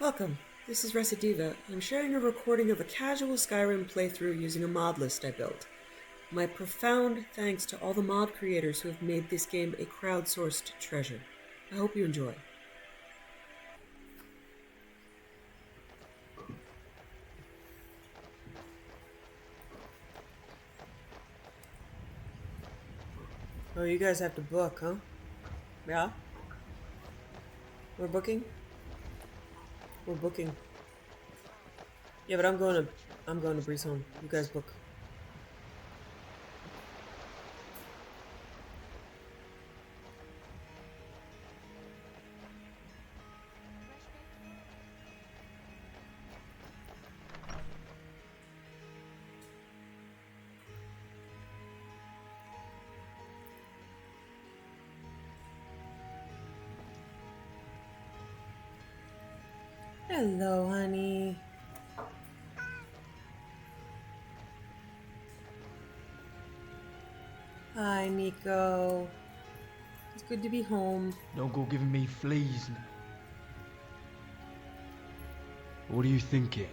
Welcome. This is Recidiva. I'm sharing a recording of a casual Skyrim playthrough using a mod list I built. My profound thanks to all the mod creators who have made this game a crowdsourced treasure. I hope you enjoy. Oh, you guys have to book, huh? Yeah? We're booking? We're booking. Yeah, but I'm going to Breeze home. You guys book. Hello, honey. Hi, Nico. It's good to be home. Don't go giving me fleas. What are you thinking?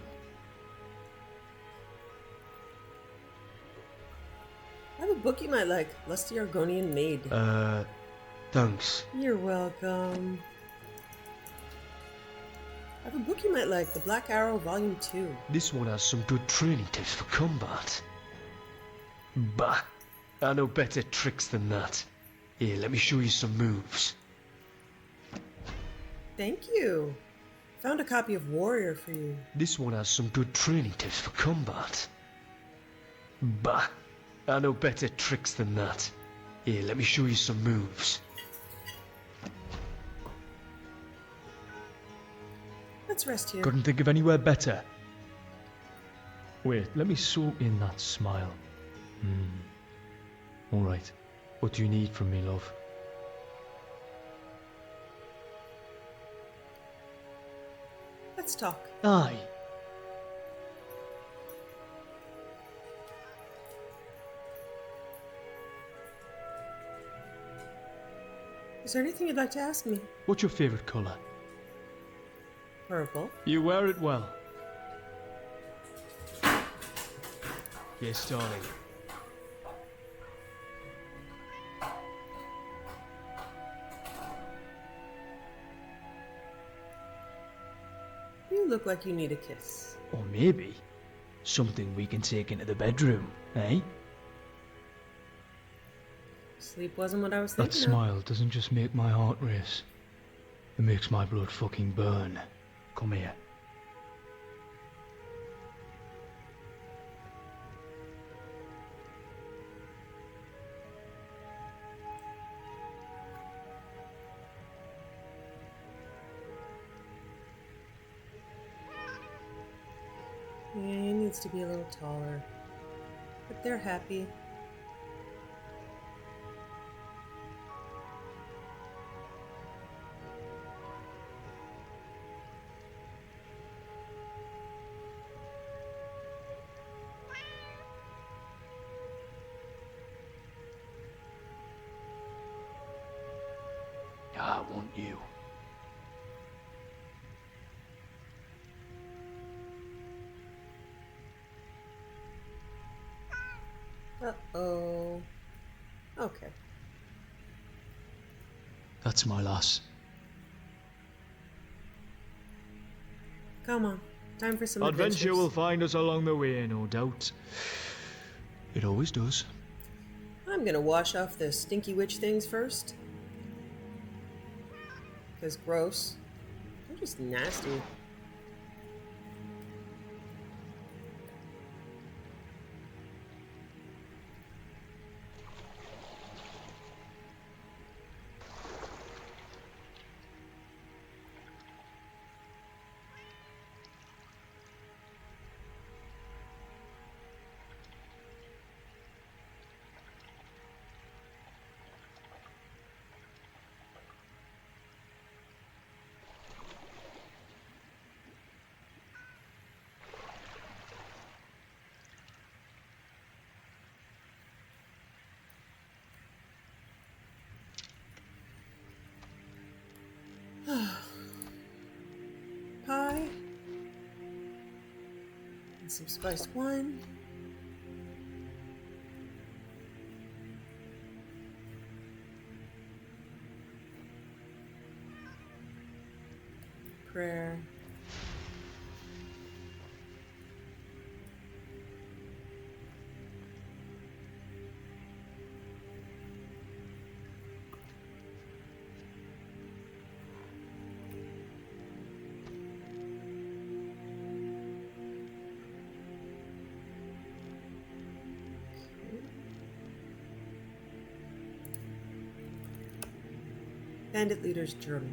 I have a book you might like. Lusty Argonian Maid. Thanks. You're welcome. I have a book you might like. The Black Arrow, Volume 2. This one has some good training tips for combat. Bah, I know better tricks than that. Here, let me show you some moves. Thank you. Found a copy of Warrior for you. This one has some good training tips for combat. Bah, I know better tricks than that. Here, let me show you some moves. Let's rest here. Couldn't think of anywhere better. Wait, let me soak in that smile. Alright. What do you need from me, love? Let's talk. Aye. Is there anything you'd like to ask me? What's your favourite colour? Purple. You wear it well. Yes, darling. You look like you need a kiss. Or maybe something we can take into the bedroom, eh? Sleep wasn't what I was That thinking smile doesn't just make my heart race. It makes my blood fucking burn. Come here. of. Yeah, he needs to be a little taller. But they're happy. I want you. Uh-oh. Okay. That's my lass. Come on. Time for some Adventure will adventures. find us along the way, no doubt. It always does. I'm gonna wash off the stinky witch things first. Because gross. They're just nasty. some spiced wine. Prayer. Bandit Leader's Journal.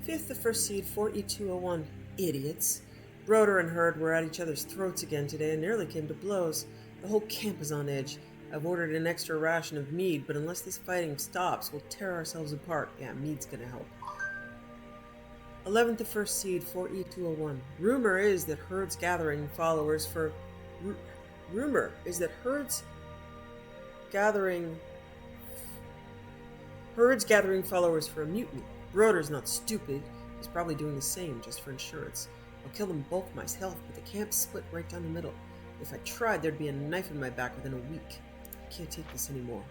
5th, the first seed, 4E201. Idiots. Broder and Herd were at each other's throats again today and nearly came to blows. The whole camp is on edge. I've ordered an extra ration of mead, but unless this fighting stops, we'll tear ourselves apart. Yeah, mead's gonna help. 11th, the first seed, 4E201. Rumor is that Herd's gathering followers for... Rumor is that Herd's gathering followers for a mutiny. Broder's not stupid. He's probably doing the same, just for insurance. I'll kill them both myself, but the camp's split right down the middle. If I tried, there'd be a knife in my back within a week. I can't take this anymore.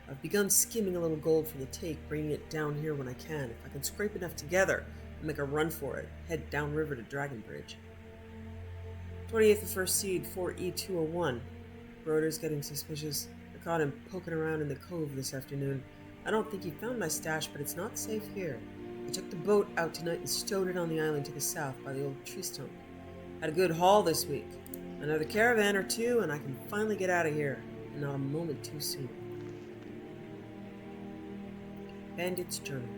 I've begun skimming a little gold from the take, bringing it down here when I can. If I can scrape enough together, I'll make a run for it. Head downriver to Dragonbridge. 28th, the first seed, 4E201. Broder's getting suspicious. I caught him poking around in the cove this afternoon. I don't think he found my stash, but it's not safe here. I took the boat out tonight and stowed it on the island to the south by the old tree stump. Had a good haul this week. Another caravan or two, and I can finally get out of here. And not a moment too soon. Bandit's Journal.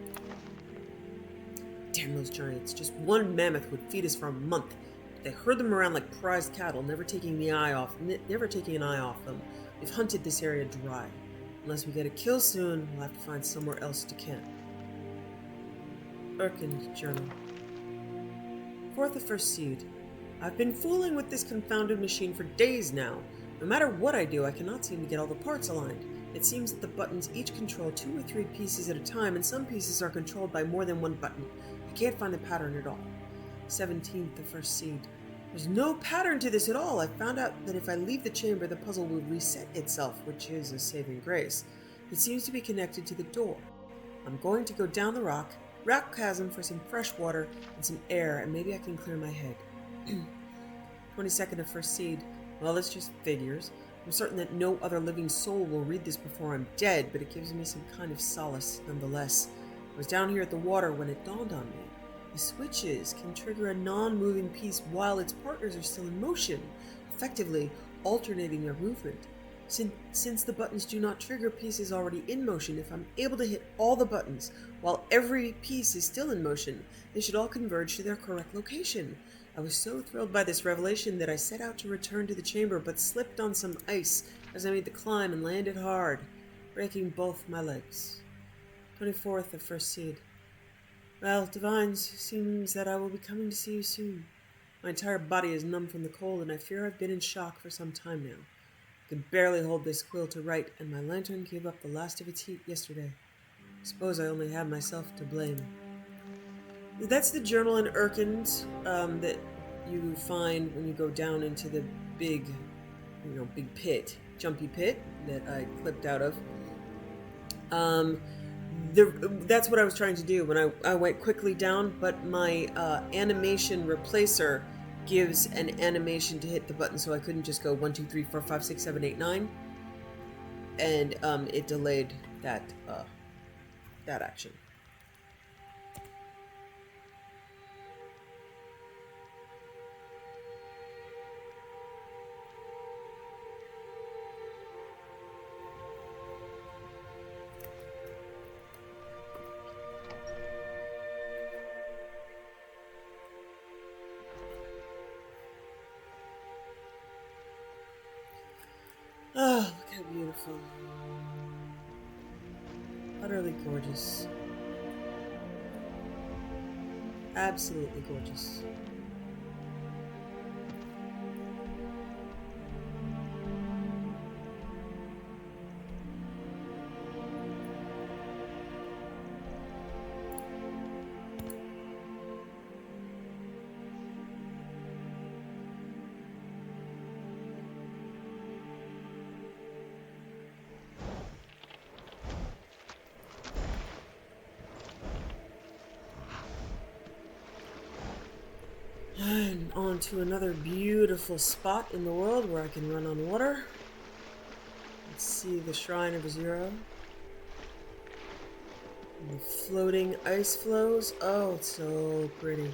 Damn those giants. Just one mammoth would feed us for a month. They herd them around like prized cattle, never taking an eye off them. We've hunted this area dry. Unless we get a kill soon, we'll have to find somewhere else to camp. Urkin's Journal. 4th, the first seed. I've been fooling with this confounded machine for days now. No matter what I do, I cannot seem to get all the parts aligned. It seems that the buttons each control 2 or 3 pieces at a time, and some pieces are controlled by more than one button. I can't find the pattern at all. 17th, the first seed. There's no pattern to this at all. I found out that if I leave the chamber, the puzzle will reset itself, which is a saving grace. It seems to be connected to the door. I'm going to go down the rock chasm for some fresh water and some air, and maybe I can clear my head. 22nd, the first seed. Well, this just figures. I'm certain that no other living soul will read this before I'm dead, but it gives me some kind of solace nonetheless. I was down here at the water when it dawned on me. The switches can trigger a non-moving piece while its partners are still in motion, effectively alternating their movement. Since the buttons do not trigger pieces already in motion, if I'm able to hit all the buttons while every piece is still in motion, they should all converge to their correct location. I was so thrilled by this revelation that I set out to return to the chamber, but slipped on some ice as I made the climb and landed hard, breaking both my legs. 24th, the first seed. Well, Divines, seems that I will be coming to see you soon. My entire body is numb from the cold, and I fear I've been in shock for some time now. I can barely hold this quill to write, and my lantern gave up the last of its heat yesterday. I suppose I only have myself to blame. That's the journal in Urkins that you find when you go down into the big pit, jumpy pit that I clipped out of. That's what I was trying to do when I went quickly down, but my animation replacer gives an animation to hit the button, so I couldn't just go 1, 2, 3, 4, 5, 6, 7, 8, 9, and it delayed that action. Oh, look how beautiful. Utterly gorgeous. Absolutely gorgeous. on to another beautiful spot in the world where I can run on water. Let's see the Shrine of Zero. And the floating ice flows. Oh, it's so pretty.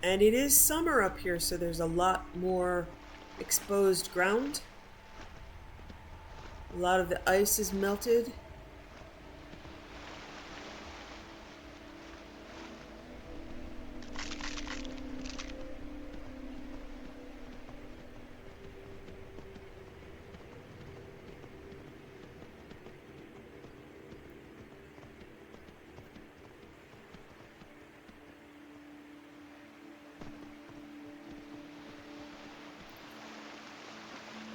And it is summer up here, so there's a lot more exposed ground. A lot of the ice is melted.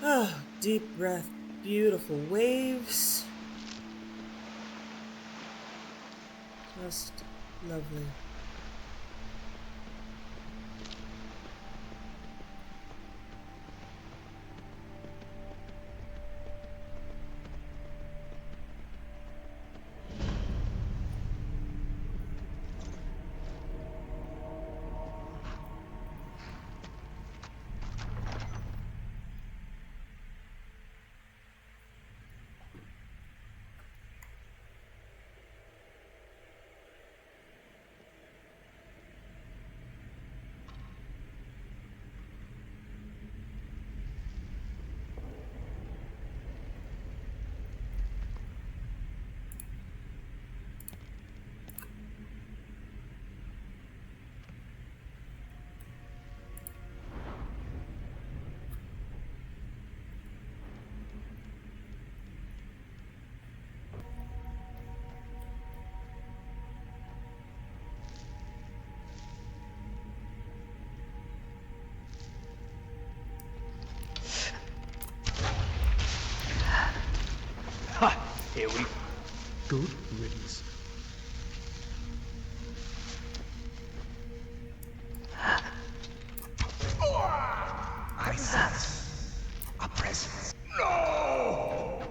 Oh, deep breath, beautiful waves. Just lovely. Ha! Here we... Good riddance. I sense a presence. No!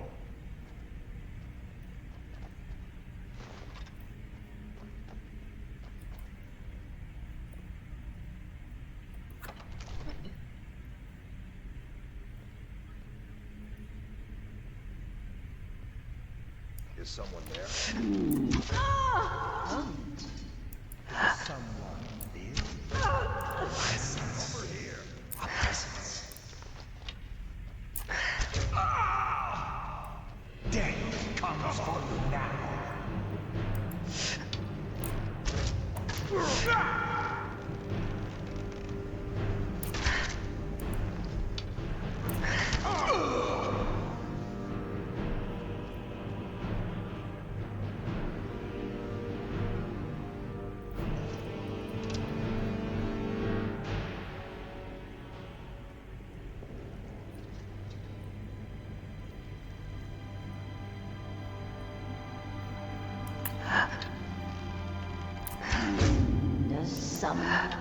Is someone there? Is someone there? Presence. Over here. A presence. Death comes for you now.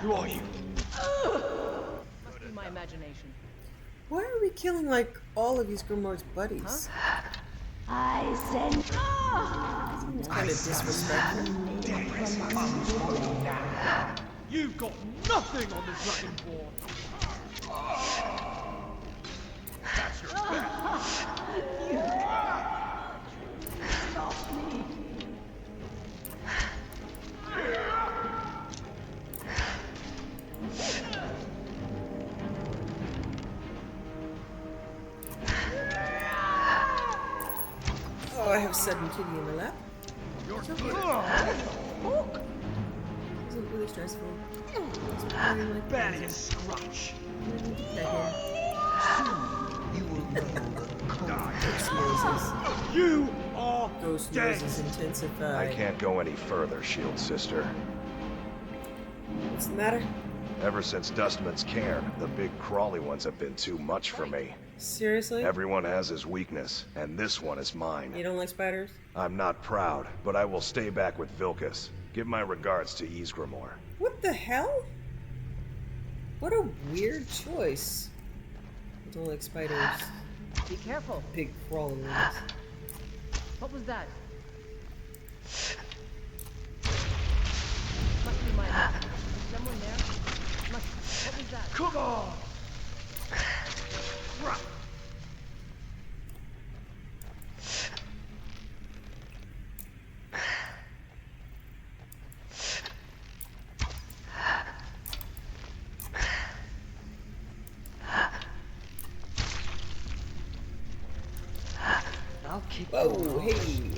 Who are you? Must be my imagination. Why are we killing like all of these Grimoire's buddies? I send. It's kind of disrespectful. Death comes for you now. You've got nothing on the Dragonborn. That's your bet. Stop me. Oh, I have sudden kitty in my lap. You're good. Isn't really stressful. It's purring like Barely a scratch. You will know the Ghost noises. You are Ghost dead. noises intensify. I can't go any further, Shield Sister. What's the matter? Ever since Dustman's cairn, the big crawly ones have been too much for me. Seriously? Everyone has his weakness, and this one is mine. You don't like spiders? I'm not proud, but I will stay back with Vilkas. Give my regards to Ysgramor. What the hell? What a weird choice. I don't like spiders. Be careful. Big crawly ones. What was that? my imagination. Is someone there? What was that? Come on! Crap! I'll keep Whoa, hey!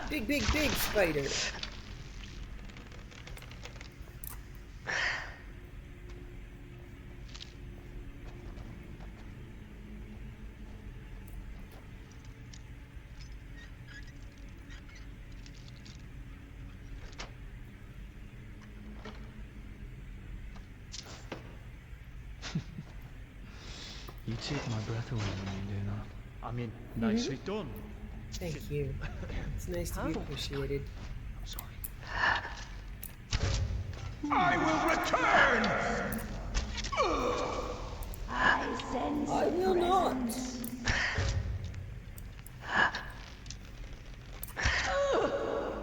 Big, big, big spider! You take my breath away when you do that. I mean, nicely done. Thank you. It's nice to be appreciated. I'm sorry. I will return! I sense I will not!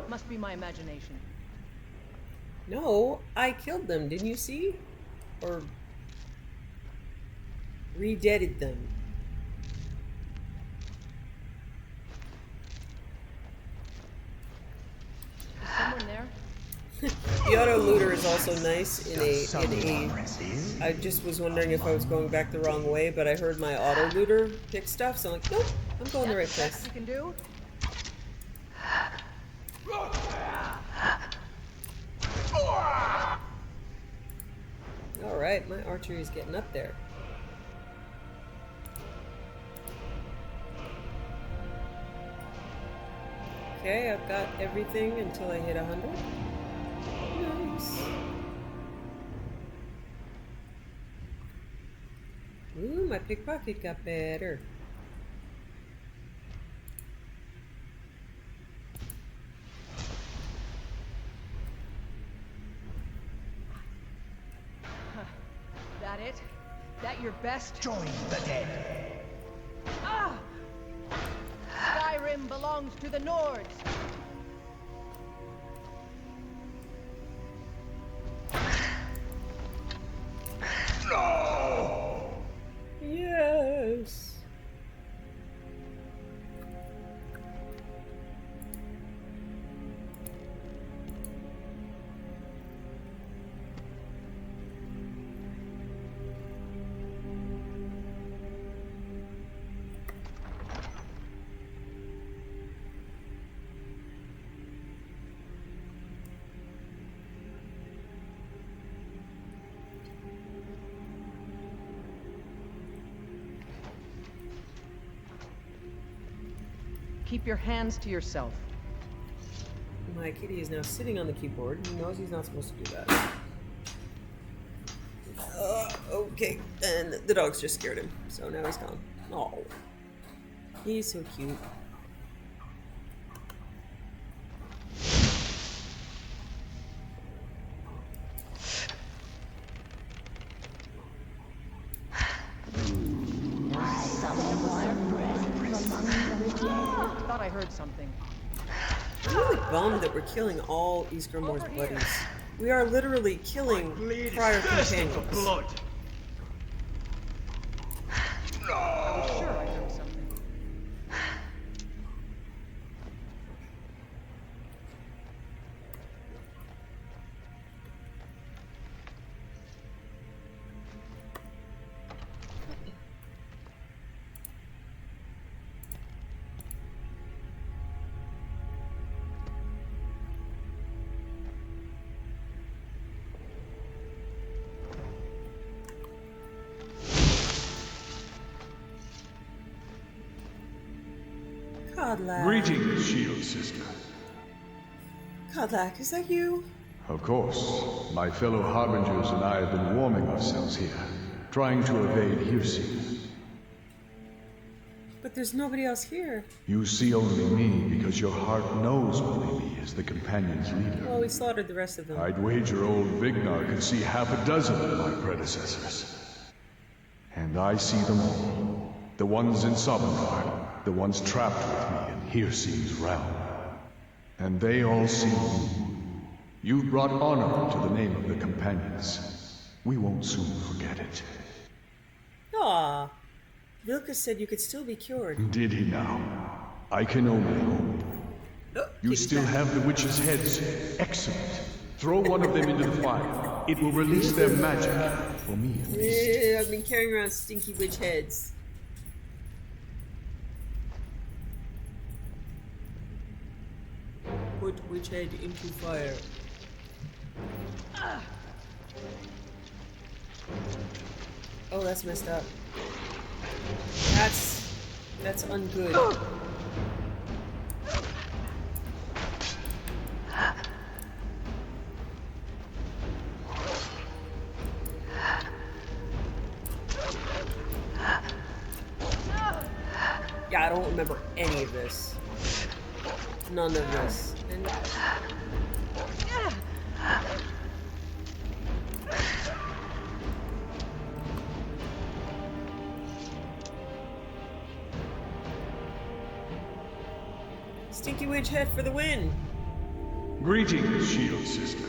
Must be my imagination. No, I killed them, didn't you see? Or re-deaded them. Is someone there? The auto looter is also nice in a I just was wondering if I was going back the wrong way, but I heard my auto looter pick stuff, so I'm like, nope, I'm going the right That's the best place. you can do? Alright, my archery is getting up there. Okay, I've got everything until I hit 100. Nice. Ooh, my pickpocket got better. That it? That your best? Join the dead. Ah! Skyrim belongs to the Nords. No! Yes. Keep your hands to yourself. My kitty is now sitting on the keyboard. He knows he's not supposed to do that. Okay, and the dogs just scared him, so now he's gone. Oh, he's so cute. Thought I heard something. I'm really bummed that we're killing all Ysgramor's buddies. We are literally killing prior companions. Blood! I was sure I heard something. Codlac. Greetings, Shield Sister. Codlac, is that you? Of course. My fellow Harbingers and I have been warming ourselves here, trying to evade Hirsi. But there's nobody else here. You see only me because your heart knows only me as the companion's leader. Well, we slaughtered the rest of them. I'd wager old Vignar could see half a dozen of my predecessors. And I see them all. The ones in Sovngarde, the ones trapped with me in Hirsi's realm. And they all see you. You've brought honor to the name of the companions. We won't soon forget it. Aw. Vilka said you could still be cured. Did he now? I can only hope. Oh, You kitty's still back. have the witches' heads. Excellent. Throw one of them into the fire. It will release their magic. For me, at least. Yeah, I've been carrying around stinky witch heads. Put witch head into fire. Oh, that's messed up. That's ungood. Yeah, I don't remember any of this. None of this. And Stinky Witch Head for the win! Greetings, Shield Sister.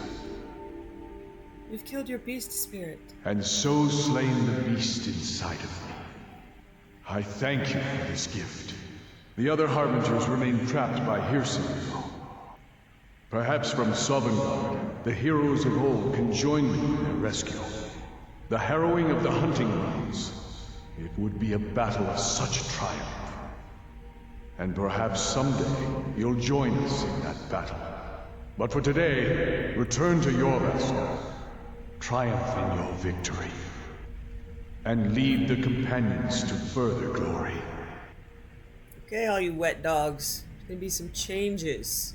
We've killed your beast spirit. And so slain the beast inside of me. I thank you for this gift. The other Harbingers remain trapped by Hirsingville. Perhaps from Sovngarde, the heroes of old can join me in their rescue. The harrowing of the hunting grounds. It would be a battle of such triumph. And perhaps someday you'll join us in that battle. But for today, return to Jorvaskr. Triumph in your victory. And lead the companions to further glory. Okay, all you wet dogs. There's gonna be some changes.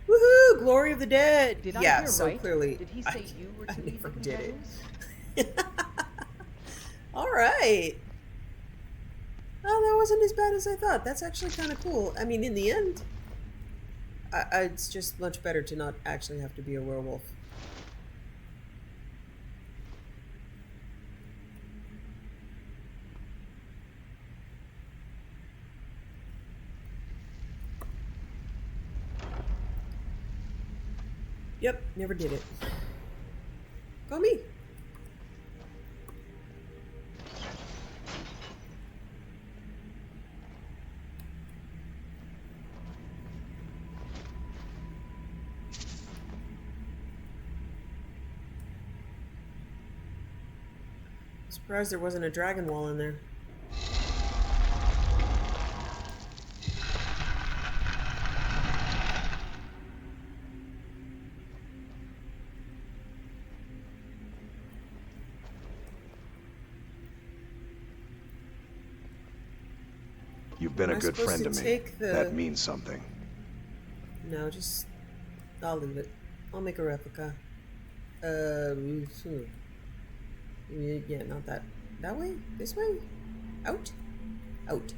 Woohoo! Glory of the Dead! Did I yeah, hear so right? clearly Did he say you were to I lead the never did it. companions? Alright. Oh, that wasn't as bad as I thought. That's actually kind of cool. I mean, in the end, it's just much better to not actually have to be a werewolf. Yep, never did it. Go me. Surprised there wasn't a dragon wall in there. You've been Am a I good supposed friend to to me. take the- That means something. No, just... I'll leave it. I'll make a replica. Yeah, not that. That way? This way? Out? Out.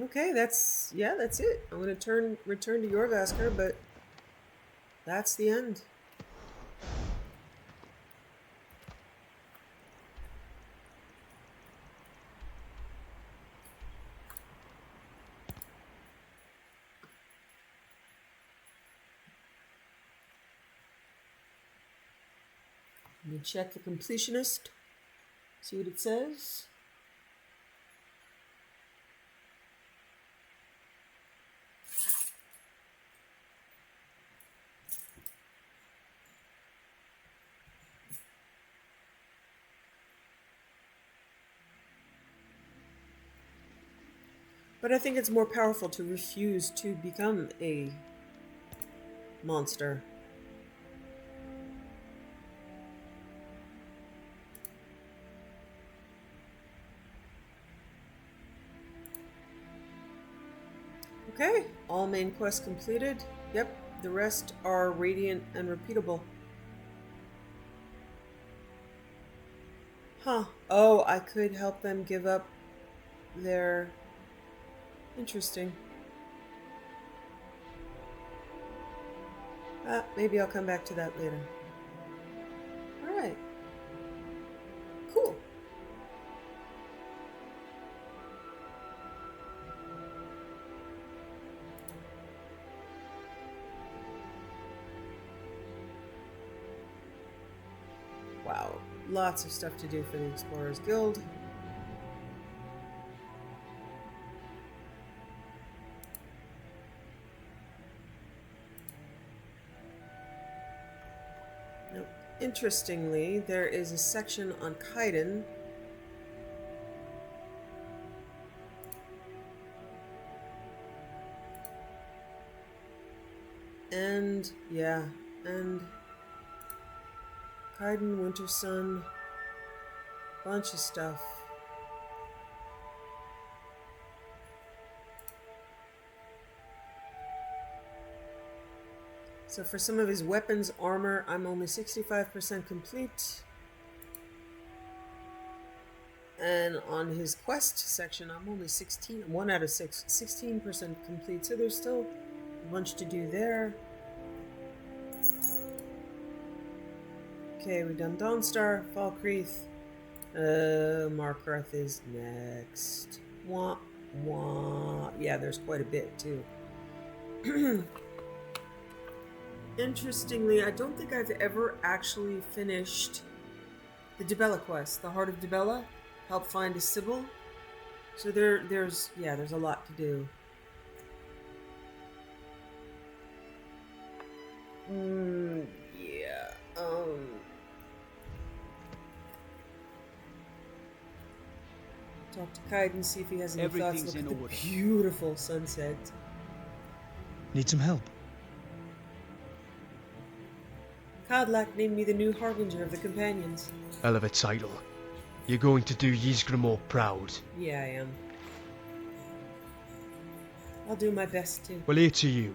Okay, that's it. I'm gonna return to Jorvaskr, but that's the end. Let me check the completionist. See what it says. But I think it's more powerful to refuse to become a monster. Okay, all main quests completed. Yep, the rest are radiant and repeatable. Huh. Oh, I could help them give up their... Interesting. Maybe I'll come back to that later. Alright. Cool. Wow. Lots of stuff to do for the Explorers Guild. Interestingly, there is a section on Kaidan and Kaidan, Winter Sun, bunch of stuff. So for some of his weapons, armor, I'm only 65% complete. And on his quest section, I'm only 1 out of 6, 16% complete. So there's still a bunch to do there. Okay, we've done Dawnstar, Falkreath. Markarth is next. Wah, wah. Yeah, there's quite a bit too. Interestingly, I don't think I've ever actually finished the Dibella quest, the Heart of Dibella. Help find a Sybil. So there's a lot to do. Talk to Kaidan, see if he has any thoughts. Look at the beautiful sunset. Need some help? Kodlak named me the new harbinger of the companions. Hell of a title. You're going to do Ysgramor proud. Yeah, I am. I'll do my best too. Well, here to you.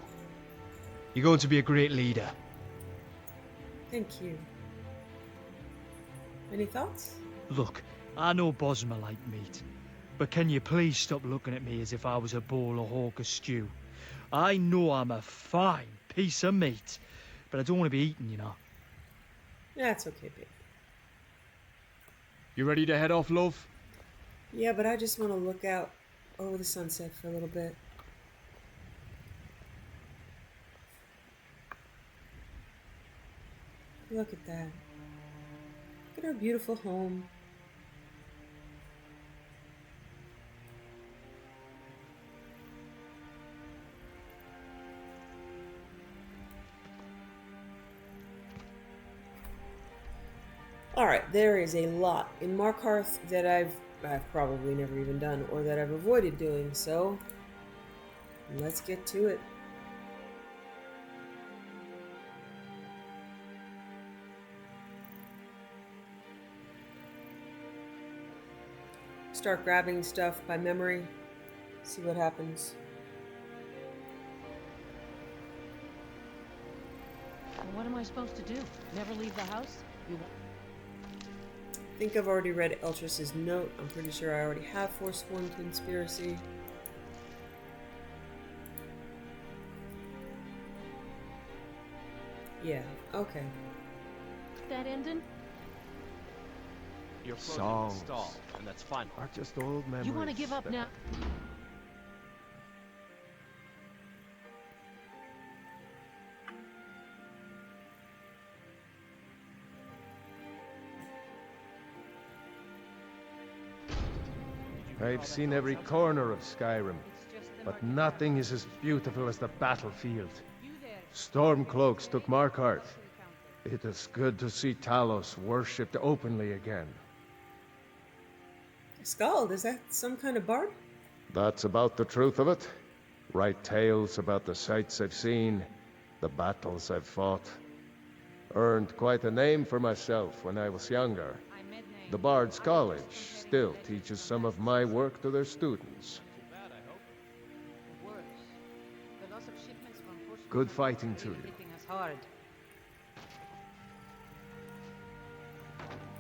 You're going to be a great leader. Thank you. Any thoughts? Look, I know Bosma like meat, but can you please stop looking at me as if I was a bowl of hawker stew? I know I'm a fine piece of meat, but I don't want to be eaten, you know. That's okay, babe. You ready to head off, love? Yeah, but I just want to look out over the sunset for a little bit. Look at that. Look at our beautiful home. Alright, there is a lot in Markarth that I've probably never even done, or that I've avoided doing, so let's get to it. Start grabbing stuff by memory, see what happens. Well, what am I supposed to do? Never leave the house? You won't. I think I've already read Eltras's note. I'm pretty sure I already have Forsworn Conspiracy. Yeah, okay. That ending? Your Songs installed, and that's fine. are just old memories. You want to give up now? I've seen every corner of Skyrim, but nothing is as beautiful as the battlefield. Stormcloaks took Markarth. It is good to see Talos worshipped openly again. Skald, is that some kind of bard? That's about the truth of it. Write tales about the sights I've seen, the battles I've fought. Earned quite a name for myself when I was younger. The Bard's College still teaches some of my work to their students. Good fighting to you.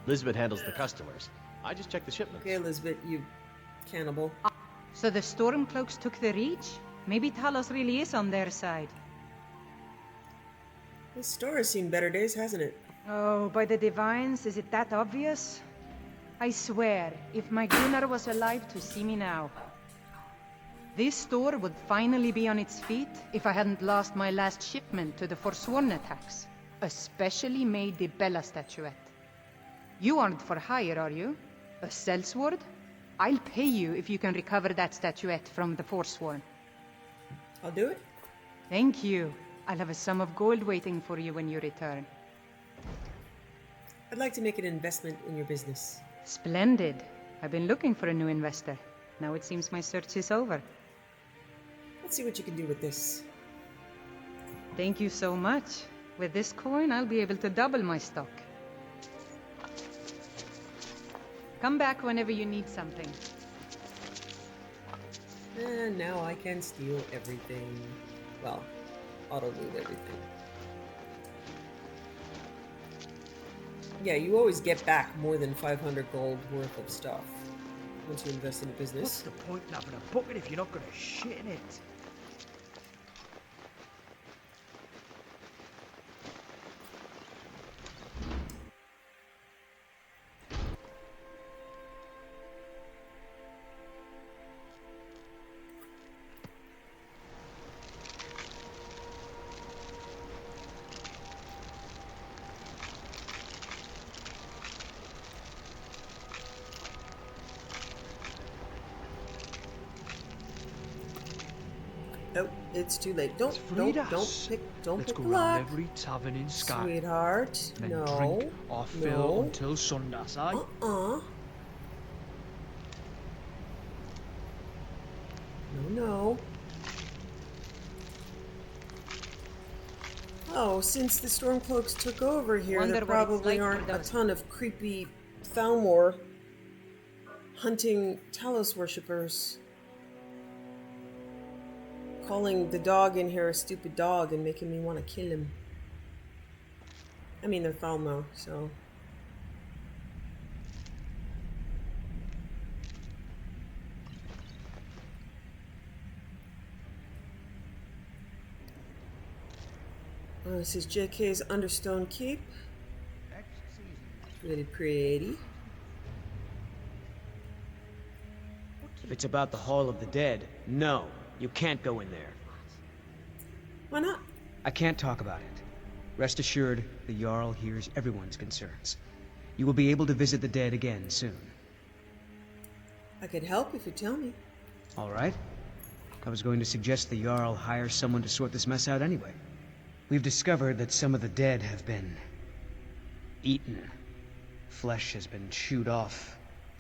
Lisbeth handles the customers. I just check the shipments. Okay, Elizabeth, you cannibal. So the Stormcloaks took the Reach? Maybe Talos really is on their side. This store has seen better days, hasn't it? Oh, by the divines, is it that obvious? I swear, if my Gunnar was alive to see me now, this store would finally be on its feet if I hadn't lost my last shipment to the Forsworn attacks. A specially made Bella statuette. You aren't for hire, are you? A sellsword? I'll pay you if you can recover that statuette from the Forsworn. I'll do it. Thank you. I'll have a sum of gold waiting for you when you return. I'd like to make an investment in your business. Splendid. I've been looking for a new investor. Now it seems my search is over. Let's see what you can do with this. Thank you so much. With this coin, I'll be able to double my stock. Come back whenever you need something. And now I can steal everything. Well, auto-loot everything. Yeah, you always get back more than 500 gold worth of stuff once you invest in a business. What's the point in having a bucket if you're not going to shit in it? Oh, it's too late. Don't pick Let's the go around lock. every tavern in Skyrim. Sweetheart, And no. drink or fill until Sundas, aye? No. Oh, since the Stormcloaks took over here, Wonder there what it's probably like for aren't a those- ton of creepy Thalmor hunting Talos worshippers. Calling the dog in here a stupid dog and making me want to kill him. I mean, they're Thalmor, so... Oh, this is JK's Understone Keep. Really pretty. If it's about the Hall of the Dead, no, you can't go in there. Why not? I can't talk about it. Rest assured, the Jarl hears everyone's concerns. You will be able to visit the dead again soon. I could help if you tell me. All right. I was going to suggest the Jarl hire someone to sort this mess out anyway. We've discovered that some of the dead have been eaten. Flesh has been chewed off.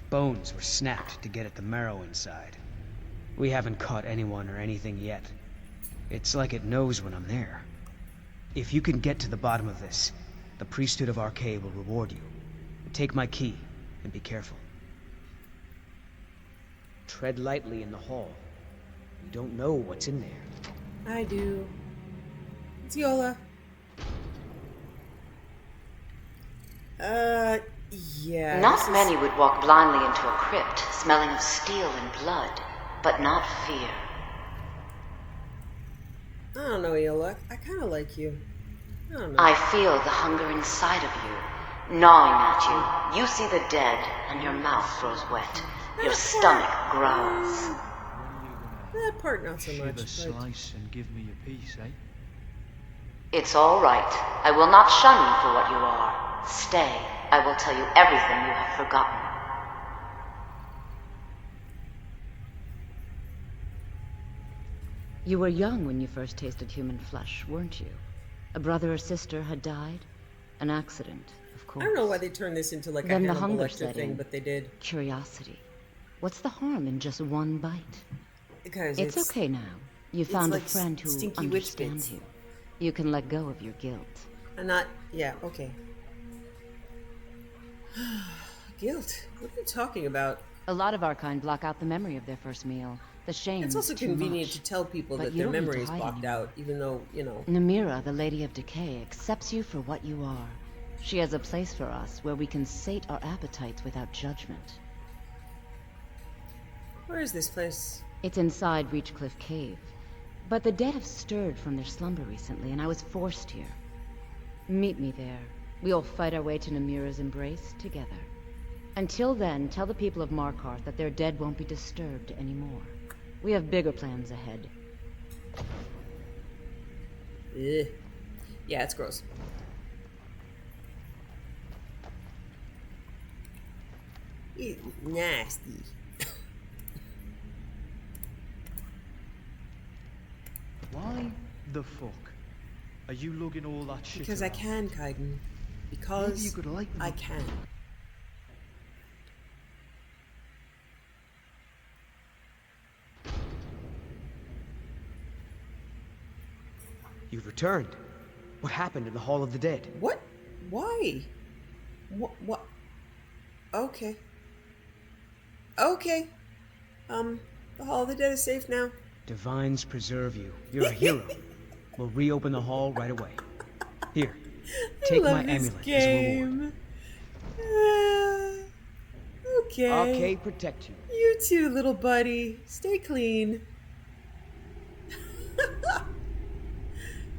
Bones were snapped to get at the marrow inside. We haven't caught anyone or anything yet. It's like it knows when I'm there. If you can get to the bottom of this, the priesthood of Arcade will reward you. Take my key, and be careful. Tread lightly in the hall. You don't know what's in there. I do. It's Yola. Yeah. Not many would walk blindly into a crypt, smelling of steel and blood, but not fear. I don't know, Yola. I kind of like you. I don't know. I feel the hunger inside of you, gnawing at you. You see the dead, and your mouth grows wet. Your stomach growls. That part not so Shiver much. But... slice and give me a piece, eh? It's all right. I will not shun you for what you are. Stay. I will tell you everything you have forgotten. You were young when you first tasted human flesh, weren't you? A brother or sister had died? An accident, of course. I don't know why they turned this into like Then a the Hannibal hunger Lecter set thing, in. but they did. Curiosity. What's the harm in just one bite? Because It's okay now. You it's found like a friend who stinky witch understands bits. you. You can let go of your guilt. I'm not. Yeah. Okay. Guilt. What are you talking about? A lot of our kind block out the memory of their first meal. The shame It's also is too convenient much. to tell people But that you their don't need to memory is hide blocked anymore. out, even though, you know. Namira, the Lady of Decay, accepts you for what you are. She has a place for us where we can sate our appetites without judgment. Where is this place? It's inside Reachcliff Cave. But the dead have stirred from their slumber recently, and I was forced here. Meet me there. We'll fight our way to Namira's embrace together. Until then, tell the people of Markarth that their dead won't be disturbed anymore. We have bigger plans ahead. Ugh. Yeah, it's gross. It's nasty. Why the fuck are you lugging all that shit Because I around? can, Kaidan. Because Maybe you could lighten I up. can. You've returned. What happened in the Hall of the Dead? What? Why? What? Okay. Okay. The Hall of the Dead is safe now. Divines preserve you. You're a hero. We'll reopen the hall right away. Here, take my amulet as a reward. Okay. Arcade protect you. You too, little buddy. Stay clean.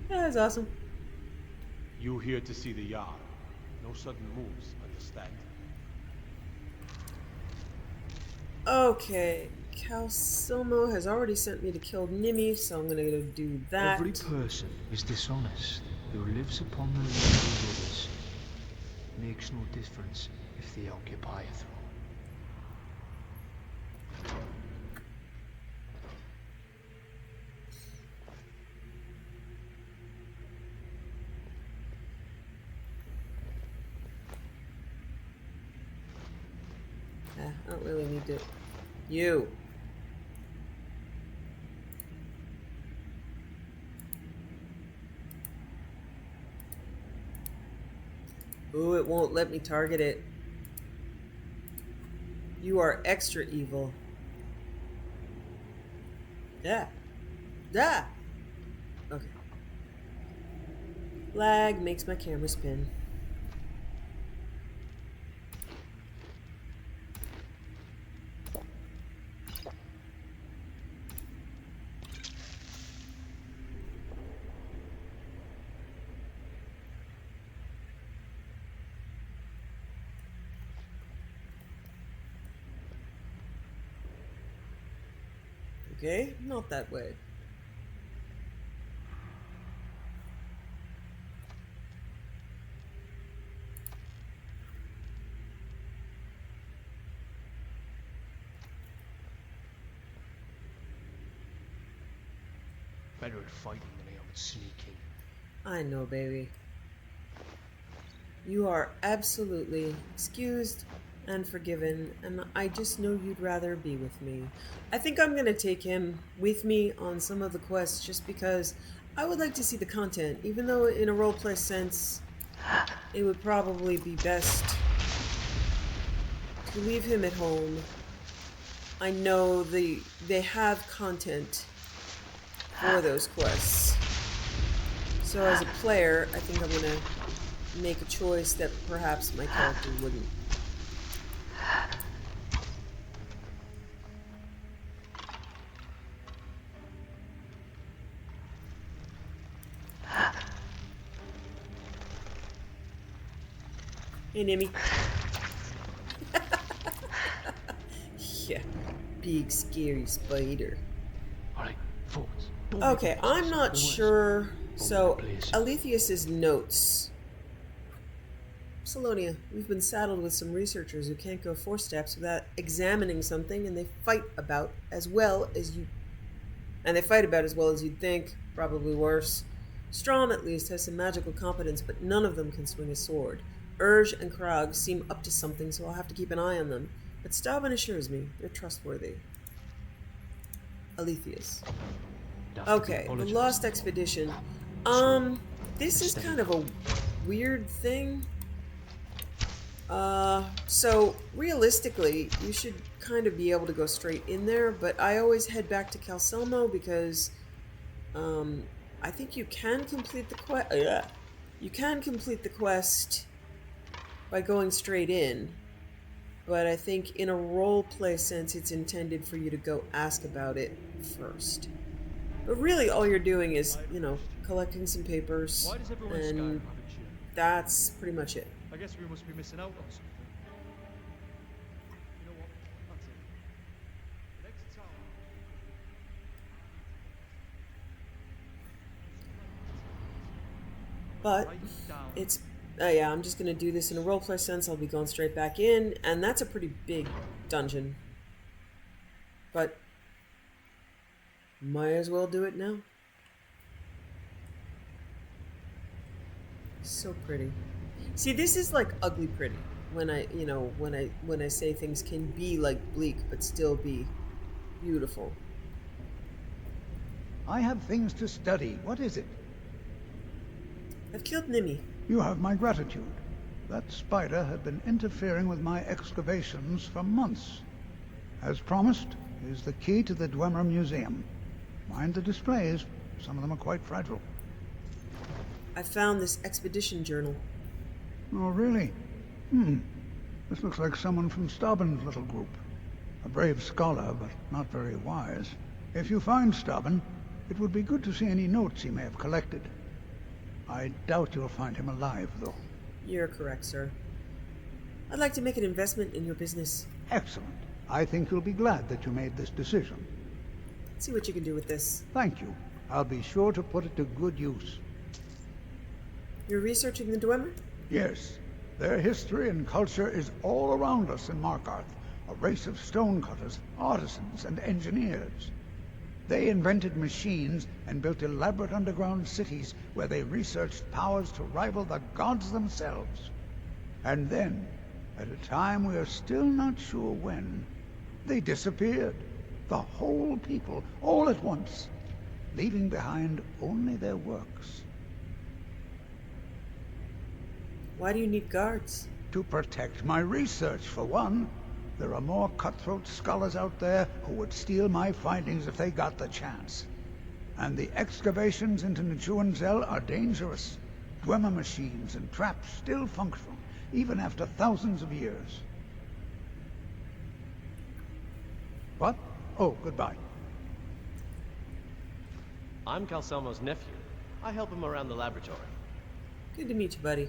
That was awesome. You here to see the Jarl. No sudden moves, understand? Okay. Calsilmo has already sent me to kill Nimmy, so I'm gonna go do that. Every person is dishonest who lives upon the land of others. Makes no difference if they occupy a throne. I don't really need to. You. Ooh, it won't let me target it. You are extra evil. Yeah. Yeah. Okay. Lag makes my camera spin. Okay, not that way. Better at fighting than I am at sneaking. I know, baby. You are absolutely excused and forgiven, and I just know you'd rather be with me. I think I'm gonna take him with me on some of the quests just because I would like to see the content, even though in a roleplay sense, it would probably be best to leave him at home. I know they have content for those quests. So as a player, I think I'm gonna make a choice that perhaps my character wouldn't. Hey, Nimmy. Yeah, big scary spider. Alright, folks. Okay, I'm not sure. So, Aletheus's notes. Salonia, we've been saddled with some researchers who can't go 4 steps without examining something, and they fight about as well as you. And they fight about as well as you'd think, probably worse. Strom, at least, has some magical competence, but none of them can swing a sword. Urge and Krag seem up to something, so I'll have to keep an eye on them. But Stauben assures me they're trustworthy. Aletheus. Okay, the Lost Expedition. This is kind of a weird thing. So realistically, you should kind of be able to go straight in there, but I always head back to Calselmo because, I think you can complete the quest. You can complete the quest by going straight in, but I think in a roleplay sense, it's intended for you to go ask about it first. But really, all you're doing is, you know, collecting some papers and that's pretty much it. I guess we must be missing out on something. You know what? That's it. The next time. But it's yeah, I'm just gonna do this in a roleplay sense. I'll be going straight back in, and that's a pretty big dungeon. But might as well do it now. So pretty. See, this is like ugly pretty. When I, you know, when I say things can be like bleak but still be beautiful. I have things to study. What is it? I've killed Nimi. You have my gratitude. That spider had been interfering with my excavations for months. As promised, is the key to the Dwemer Museum. Mind the displays. Some of them are quite fragile. I found this expedition journal. Oh, really? This looks like someone from Stauben's little group. A brave scholar, but not very wise. If you find Stauben, it would be good to see any notes he may have collected. I doubt you'll find him alive, though. You're correct, sir. I'd like to make an investment in your business. Excellent. I think you'll be glad that you made this decision. See what you can do with this. Thank you. I'll be sure to put it to good use. You're researching the Dwemer? Yes. Their history and culture is all around us in Markarth. A race of stonecutters, artisans, and engineers. They invented machines and built elaborate underground cities where they researched powers to rival the gods themselves. And then, at a time we are still not sure when, they disappeared. The whole people, all at once, leaving behind only their works. Why do you need guards? To protect my research, for one. There are more cutthroat scholars out there who would steal my findings if they got the chance. And the excavations into Nichuanzel are dangerous. Dwemer machines and traps still function, even after thousands of years. What? Oh, goodbye. I'm Calselmo's nephew. I help him around the laboratory. Good to meet you, buddy.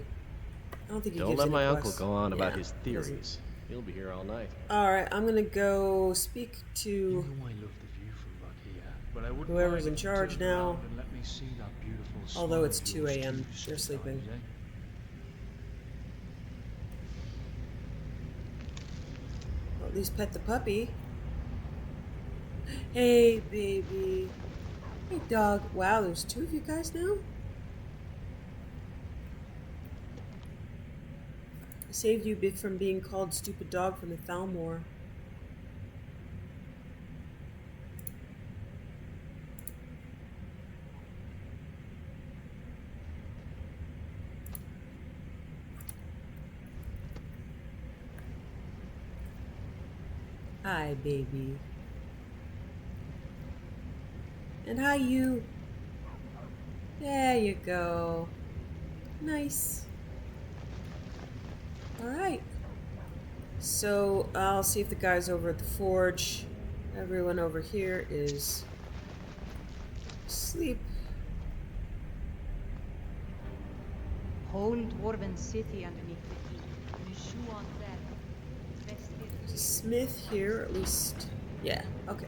I don't think he Don't gives let any my quests. uncle go on about Yeah, his he doesn't. theories. He'll be here all night. Alright, I'm gonna go speak to You know I love the view from back here, but I wouldn't whoever's mind in if you charge turned now. around and let me see that beautiful Although smile it's of 2 yours a.m. too They're sleeping. sometimes, Well, at least pet the puppy. Hey, baby. Hey, dog. Wow, there's 2 of you guys now? I saved you from being called stupid dog from the Thalmor. Hi, baby. And hi, you. There you go. Nice. Alright. So, I'll see if the guys over at the forge, everyone over here is asleep. Whole dwarven city underneath the heat. Nichuanzel. There's a smith here, at least. Yeah, okay.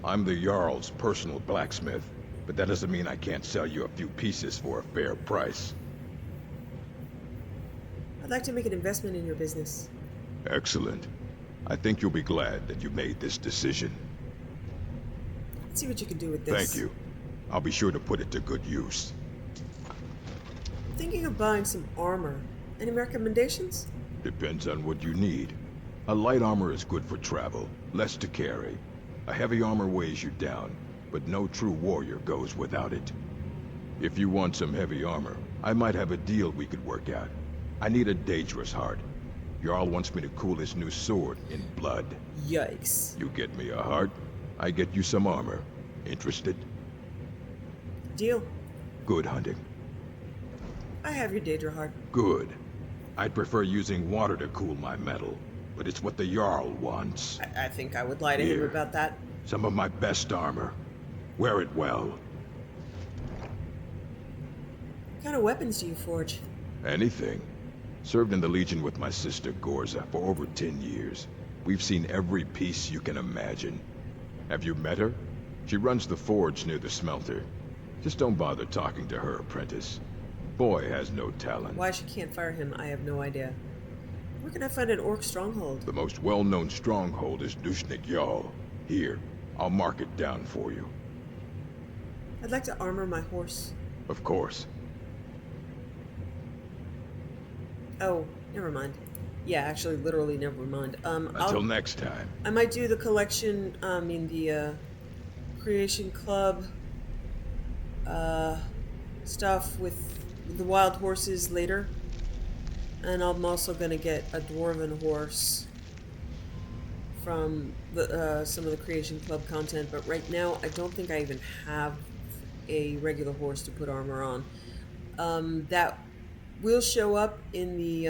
I'm the Jarl's personal blacksmith, but that doesn't mean I can't sell you a few pieces for a fair price. I'd like to make an investment in your business. Excellent. I think you'll be glad that you made this decision. Let's see what you can do with this. Thank you. I'll be sure to put it to good use. I'm thinking of buying some armor. Any recommendations? Depends on what you need. A light armor is good for travel, less to carry. A heavy armor weighs you down, but no true warrior goes without it. If you want some heavy armor, I might have a deal we could work out. I need a dangerous heart. Jarl wants me to cool his new sword in blood. Yikes. You get me a heart, I get you some armor. Interested? Deal. Good hunting. I have your Daedra heart. Good. I'd prefer using water to cool my metal, but it's what the Jarl wants. I think I would lie to him Here. about that. Some of my best armor. Wear it well. What kind of weapons do you forge? Anything. Served in the Legion with my sister Gorza for over 10 years. We've seen every piece you can imagine. Have you met her? She runs the forge near the smelter. Just don't bother talking to her, apprentice. Boy has no talent. Why she can't fire him, I have no idea. Where can I find an orc stronghold? The most well-known stronghold is Dushnik Yal. Here, I'll mark it down for you. I'd like to armor my horse. Of course. Oh, never mind. Yeah, actually, literally never mind. Until next time. I might do the collection, the Creation Club stuff with the wild horses later. And I'm also gonna get a dwarven horse from the some of the Creation Club content, but right now I don't think I even have a regular horse to put armor on. That will show up in the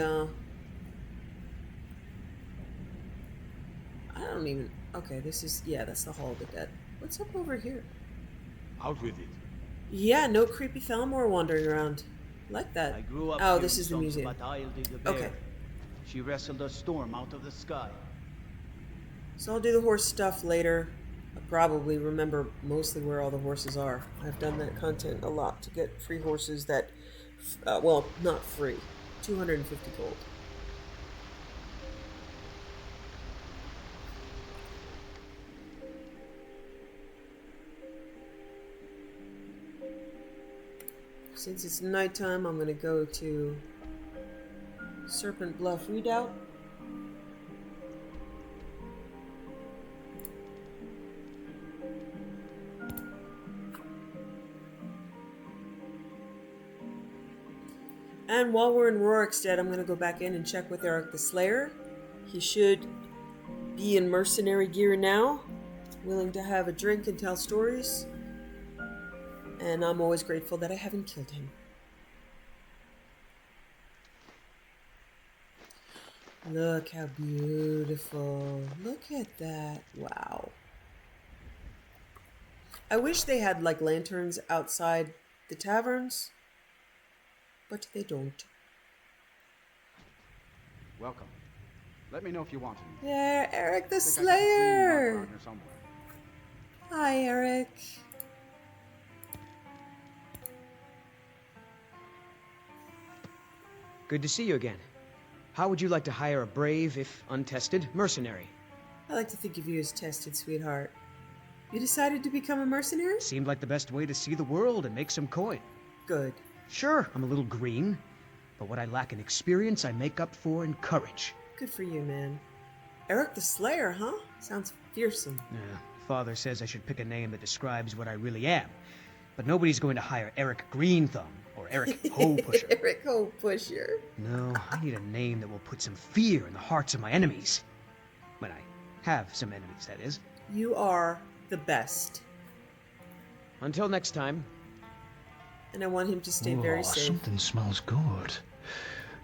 I don't even... Okay, this is... Yeah, that's the Hall of the Dead. What's up over here? Out with it. Yeah, no creepy Thalmor wandering around. Like that. I grew up Oh, here this in is the Sons museum. of Bataille the Bear. Okay. She wrestled a storm out of the sky. So I'll do the horse stuff later. I'll probably remember mostly where all the horses are. I've done that content a lot to get free horses that... well, not free. 250 gold. Since it's nighttime, I'm going to go to Serpent Bluff Redoubt. And while we're in Rorikstead, I'm going to go back in and check with Eric the Slayer. He should be in mercenary gear now, willing to have a drink and tell stories. And I'm always grateful that I haven't killed him. Look how beautiful. Look at that. Wow. I wish they had like lanterns outside the taverns, but they don't. Welcome. Let me know if you want anything. There, Eric the I think I got a clean Slayer. marker on here somewhere. Hi, Eric. Good to see you again. How would you like to hire a brave, if untested, mercenary? I like to think of you as tested, sweetheart. You decided to become a mercenary? Seemed like the best way to see the world and make some coin. Good. Sure, I'm a little green, but what I lack in experience, I make up for in courage. Good for you, man. Eric the Slayer, huh? Sounds fearsome. Yeah, Father says I should pick a name that describes what I really am. But nobody's going to hire Eric Greenthumb or Eric Hoe Pusher. Eric Hoe Pusher. No, I need a name that will put some fear in the hearts of my enemies. When I have some enemies, that is. You are the best. Until next time. And I want him to stay very safe. Something smells good.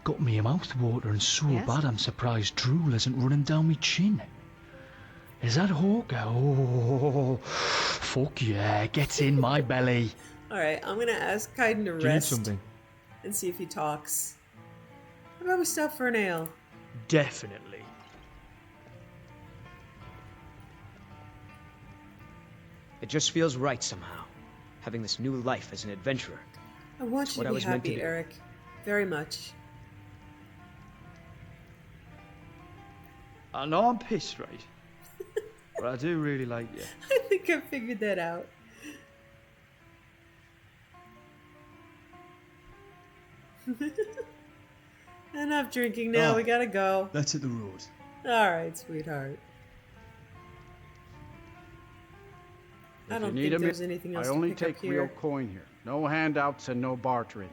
Got me a mouth watering so bad I'm surprised drool isn't running down me chin. Is that Hawker? Oh, fuck yeah, gets in my belly. Alright, I'm gonna ask Kaidan to Do you need rest something? and see if he talks. How about we stop for an ale? Definitely. It just feels right somehow, having this new life as an adventurer. I want It's you what to I be was meant to happy, do. Eric. Very much. I know I'm pissed, right? But I do really like you. I think I figured that out. Enough drinking now, we gotta go. Let's hit the road. Alright, sweetheart. I If don't you think need there's anything else I to only pick take up real here. coin here. No handouts and no bartering.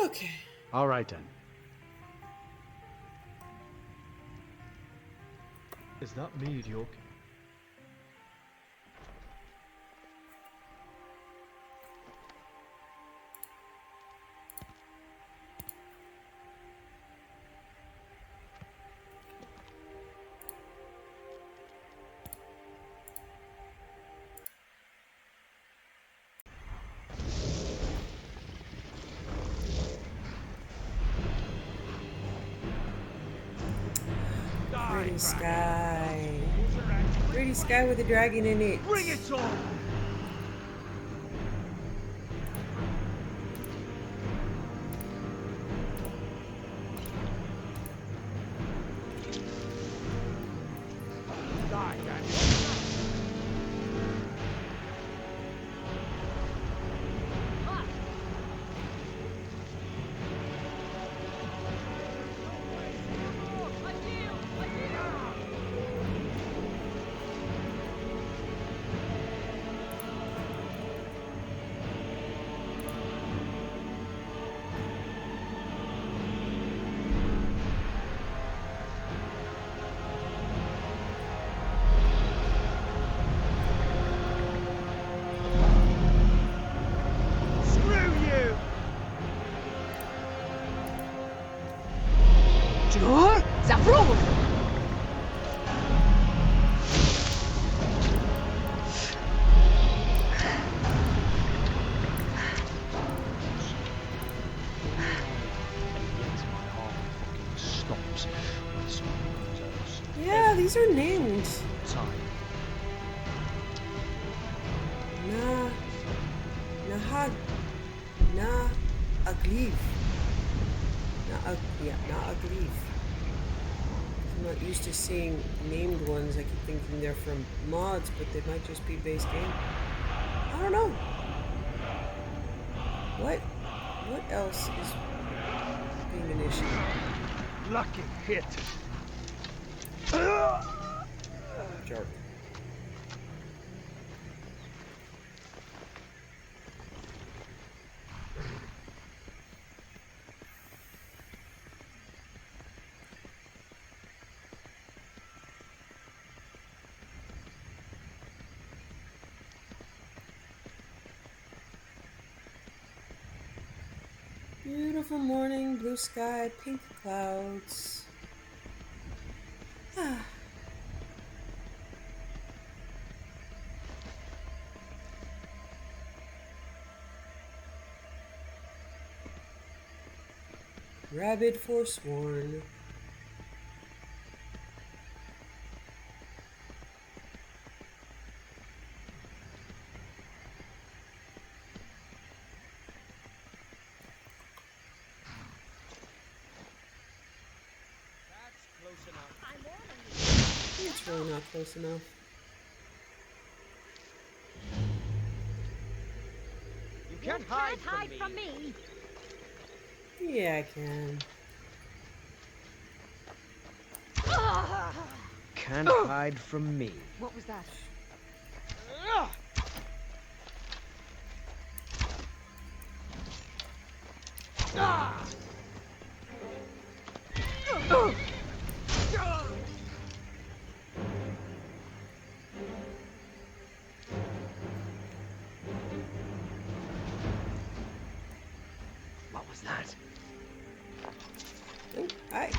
Okay. All right then. Is that mead, York? pretty sky. Pretty sky with a dragon in it. Bring it on! Yeah, these are named. Agliv. Agliv. I'm not used to seeing named ones. I keep thinking they're from mods, but they might just be base game. I don't know. What else is being an issue? Lucky hit. Jerk. Beautiful morning, blue sky, pink clouds. Rabid forsworn. It's really not close enough. You can't hide from me. Yeah, I can. Can't hide from me. What was that? What was that? Oh, hi.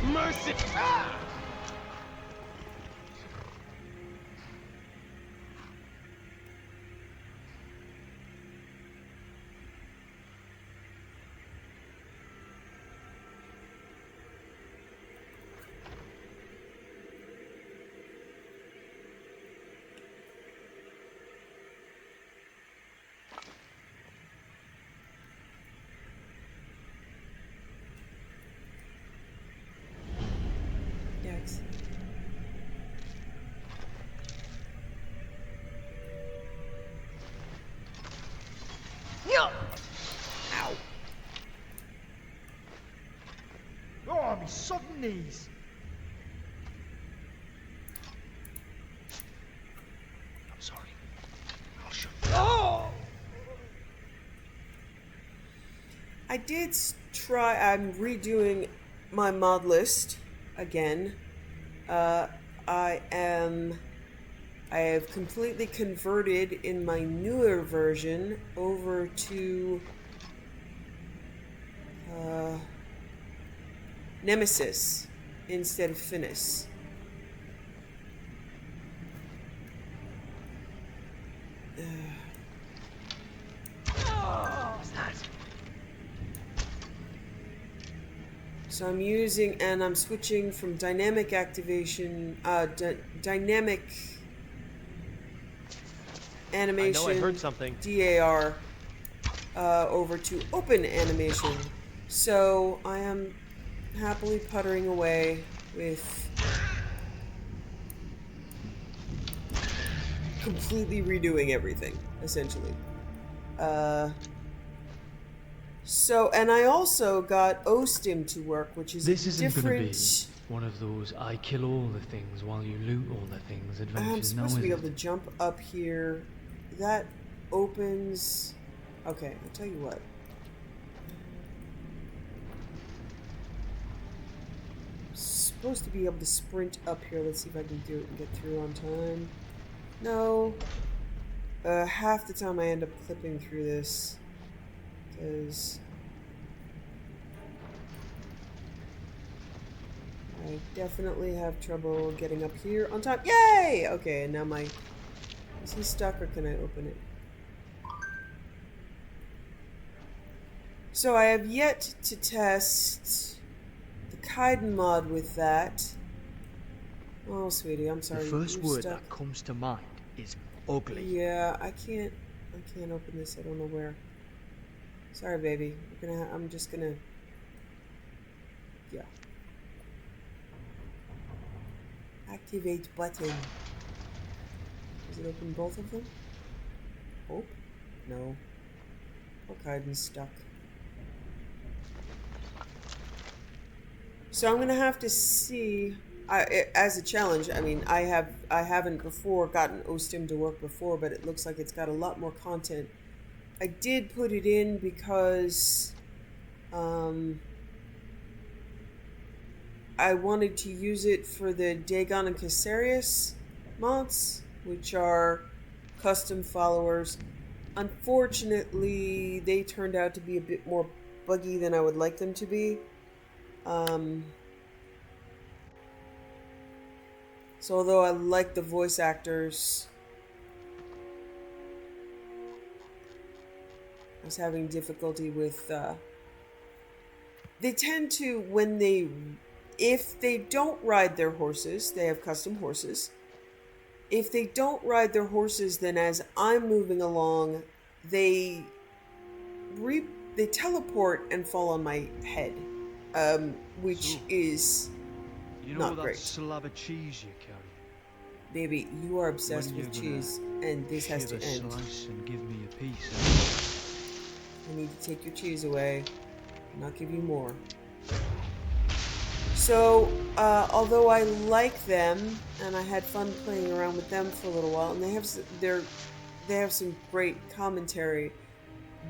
Mercy! Yikes. No! Ow. Your me sodden knees. I'm sorry. I'll show Oh! I did try. I'm redoing my mod list again. I have completely converted in my newer version over to Nemesis instead of Finis. What's that? So I'm using, and I'm switching from dynamic activation, dynamic animation, I know I heard something. DAR, over to open animation. So I am happily puttering away with completely redoing everything, essentially. So, and I also got OSTIM to work, which is This a isn't different... gonna be one of those I kill all the things while you loot all the things I'm adventures now, supposed to is be it? able to jump up here. That opens... Okay, I'll tell you what. Supposed to be able to sprint up here. Let's see if I can do it and get through on time. No. Half the time I end up clipping through this. Because I definitely have trouble getting up here on time. Yay! Okay, and now my... Is he stuck or can I open it? So I have yet to test the Kaidan mod with that. Oh, sweetie, I'm sorry. The first you're word stuck. that comes to mind is ugly. Yeah, I can't open this. I don't know where. Sorry, baby. I'm just gonna... Yeah. Activate button. Does it open both of them? Hope? No. Poor Kaidan's stuck. So I'm gonna have to see... as a challenge, I mean, I haven't before gotten OSTIM to work before, but it looks like it's got a lot more content. I did put it in because I wanted to use it for the Dagon and Caesarius mods, which are custom followers. Unfortunately, they turned out to be a bit more buggy than I would like them to be. So although I like the voice actors, I was having difficulty with, they tend to, if they don't ride their horses, they have custom horses. If they don't ride their horses, then as I'm moving along, they teleport and fall on my head, which is You know not that great. slab of cheese you carry? Baby, you are obsessed When with you're gonna cheese, and this has to shave a end. slice and give me a piece. I need to take your cheese away, and I'll give you more. So, although I like them, and I had fun playing around with them for a little while, and they have some great commentary.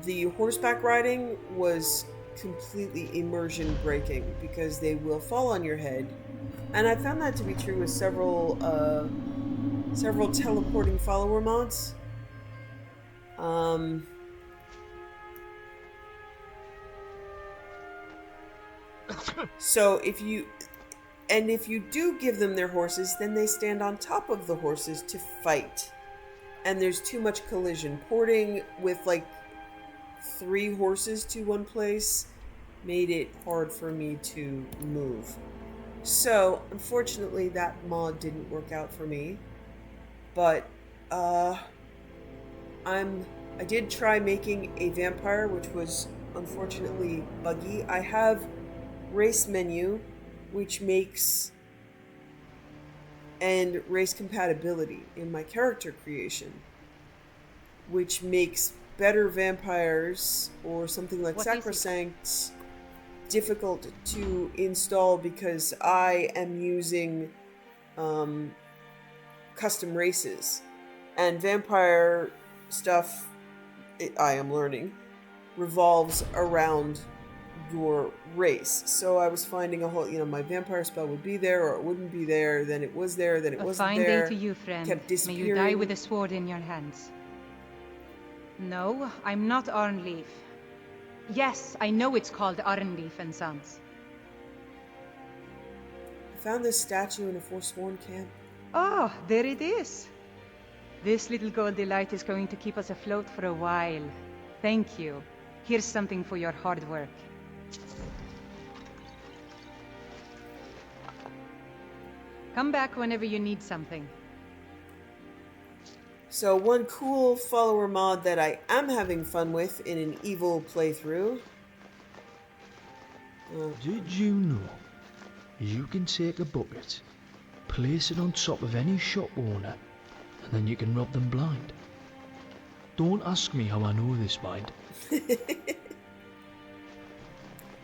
The horseback riding was completely immersion breaking because they will fall on your head, and I found that to be true with several teleporting follower mods. So if you do give them their horses, then they stand on top of the horses to fight, and there's too much collision. Porting with like 3 horses to one place made it hard for me to move. So unfortunately that mod didn't work out for me, but I did try making a vampire, which was unfortunately buggy. I have race menu, which makes, and race compatibility in my character creation, which makes better vampires or something like Sacrosanct difficult to install because I am using custom races, and vampire stuff, I am learning, revolves around your race. So I was finding a whole, my vampire spell would be there or it wouldn't be there, then it was there, then it wasn't fine there. day to you, friend. Kept May disappearing. you die with a sword in your hands. No, I'm not Arnleaf. Yes, I know it's called Arnleaf and Sons. I found this statue in a Forsworn camp. Oh, there it is. This little goldy light is going to keep us afloat for a while. Thank you. Here's something for your hard work. Come back whenever you need something. So one cool follower mod that I am having fun with in an evil playthrough. Did you know you can take a bucket, place it on top of any shop owner, and then you can rob them blind? Don't ask me how I know this, mind.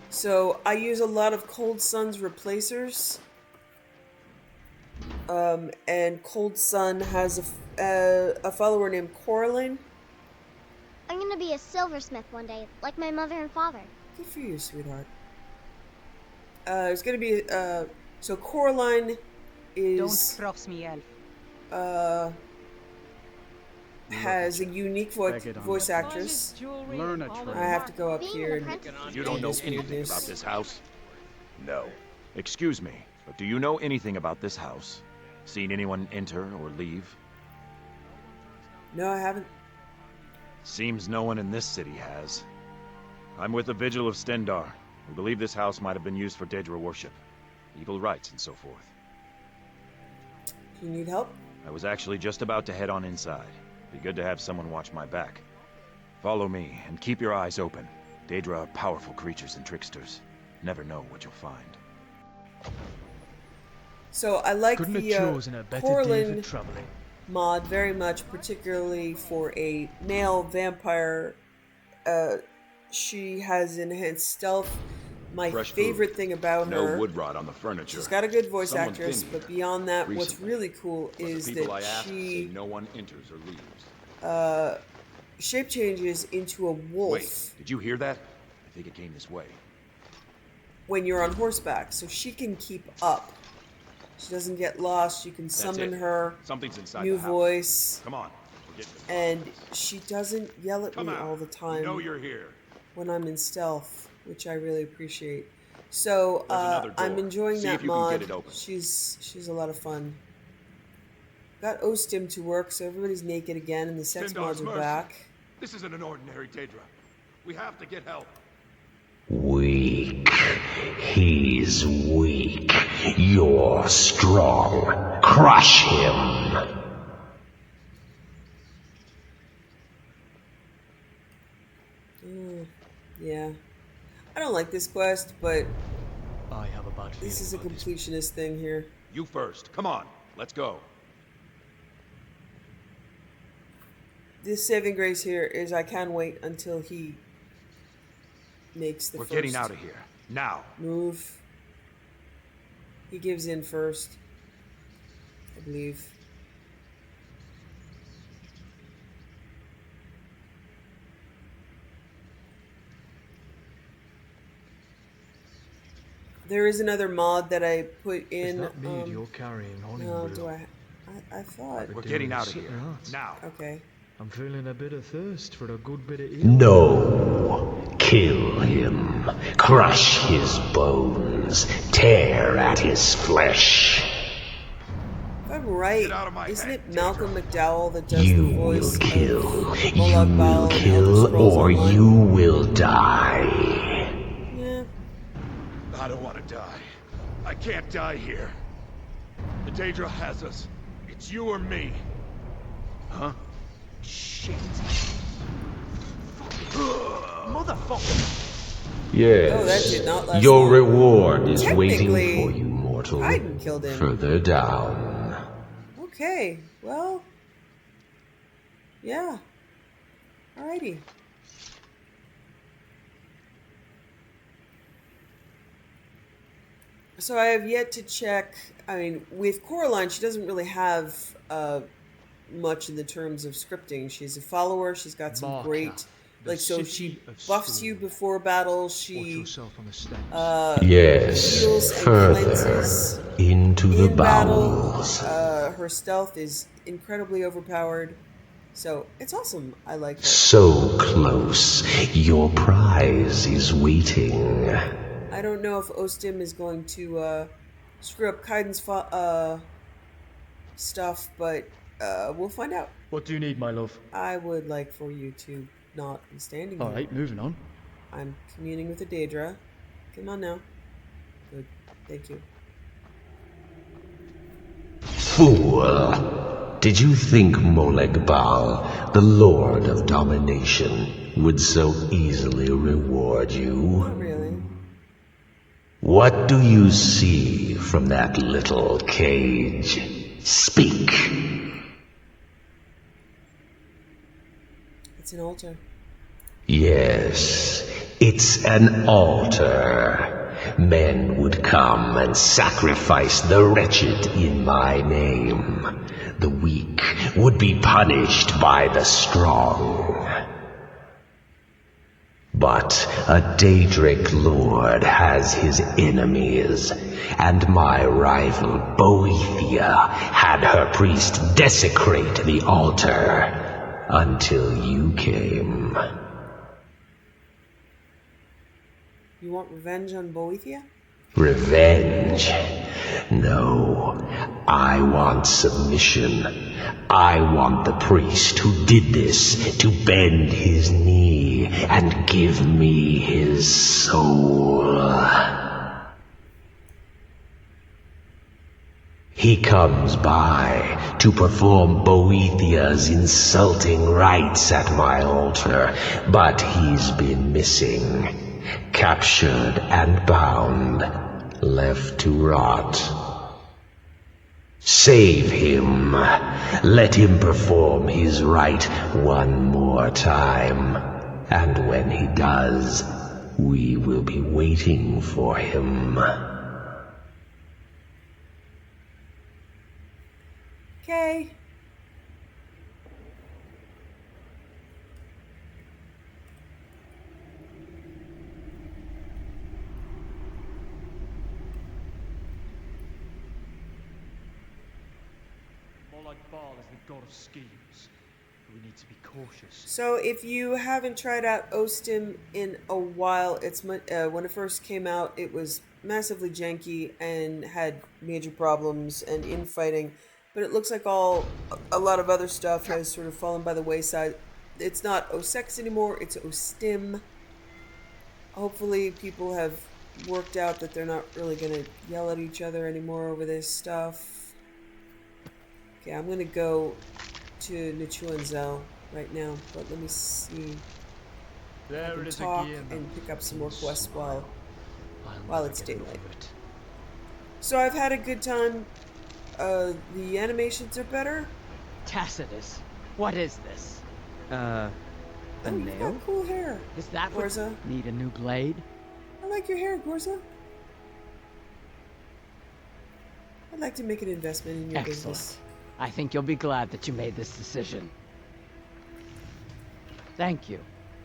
So I use a lot of Cold Sun's replacers. And Cold Sun has a follower named Coraline. I'm gonna be a silversmith one day, like my mother and father. Good for you, sweetheart. It's gonna be so Coraline is. Don't cross me, elf. Has a unique voice actress. Learn a trade. I have to go up here and. You don't know anything about this house? No. Excuse me, but do you know anything about this house? Seen anyone enter or leave? No, I haven't. Seems no one in this city has. I'm with the Vigil of Stendar. We believe this house might have been used for Daedra worship, evil rites, and so forth. Do you need help? I was actually just about to head on inside. Be good to have someone watch my back. Follow me, and keep your eyes open. Daedra are powerful creatures and tricksters. Never know what you'll find. So I like Couldn't have the chosen a better day Coraline for traveling. mod very much, particularly for a male vampire. She has enhanced stealth. My Fresh favorite food. thing about No her, wood rot on the furniture. she's got a good voice Someone actress, been but here beyond that, what's recently. really cool But is the people I that asked she say no one enters or leaves. shape changes into a wolf Wait, did you hear that? I think it came this way. when you're on horseback, so she can keep up. She doesn't get lost. You can summon her. Something's inside new the house. voice. Come on. We're getting this. And she doesn't yell at Come me out. all the time You know you're here. when I'm in stealth, which I really appreciate. So There's another I'm door. enjoying See that if you can mod. get it open. She's a lot of fun. Got Ostim to work, so everybody's naked again, and the sex Stendar's mods are mercy. back. This isn't an ordinary Daedra. We have to get help. Weak. He's weak. You're strong. Crush him. Yeah. I don't like this quest, but I have a bad feeling. this is a completionist thing here. You first. Come on. Let's go. This saving grace here is I can wait until he makes the We're first getting out of here. Now. move. He gives in first, I believe. There is another mod that I put in. Is that mead you're carrying on No, in do blue? I thought. We're getting out of here. Right. Now. Okay. I'm feeling a bit of thirst for a good bit of ale. No. Kill him. Crush his bones. Tear at his flesh. If I'm right, isn't it Malcolm McDowell that does the You voice will kill. of You Molag Bal will in Elder kill, Scrolls or Online? you will die. Yeah. I don't want to die. I can't die here. The Daedra has us. It's you or me. Huh? Shit. Motherfucker! Yes. Oh, that did not last Your long. reward is waiting Technically, for you, mortal. Kaidan killed him. Further down. Okay, well, yeah. Alrighty. So I have yet to check. I mean, with Coraline, she doesn't really have much in the terms of scripting. She's a follower. She's got some great, like, so she buffs you before battle. She Yes, heals and further cleanses into the in battle. bowels. Her stealth is incredibly overpowered. So it's awesome. I like her. So close. Your prize is waiting. I don't know if Ostim is going to screw up Kaidan's stuff, but we'll find out. What do you need, my love? I would like for you to not be standing here. Alright, moving on. I'm communing with the Daedra. Come on now. Good. Thank you. Fool! Did you think Molegbal, the Lord of Domination, would so easily reward you? Not really. What do you see from that little cage? Speak! It's an altar. Yes, it's an altar. Men would come and sacrifice the wretched in my name. The weak would be punished by the strong. But a Daedric lord has his enemies, and my rival Boethia had her priest desecrate the altar until you came. You want revenge on Boethia? Revenge? No, I want submission. I want the priest who did this to bend his knee and give me his soul. He comes by to perform Boethia's insulting rites at my altar, but he's been missing. Captured and bound, left to rot. Save him. Let him perform his rite one more time. And when he does, we will be waiting for him. Okay. Molegbal is the god of schemes. We need to be cautious. So if you haven't tried out Ostim in a while, it's when it first came out, it was massively janky and had major problems and infighting. But it looks like a lot of other stuff has sort of fallen by the wayside. It's not Osex anymore, it's Ostim. Hopefully people have worked out that they're not really going to yell at each other anymore over this stuff. Okay, I'm going to go to Nichuanzel right now, but let me see. I can talk and pick up some more quests while it's daylight. So I've had a good time. The animations are better. Tacitus, what is this? A nail? You've got cool hair. Is that Gorza? Need a new blade? I like your hair, Gorza. I'd like to make an investment in your business. I think you'll be glad that you made this decision. Thank you.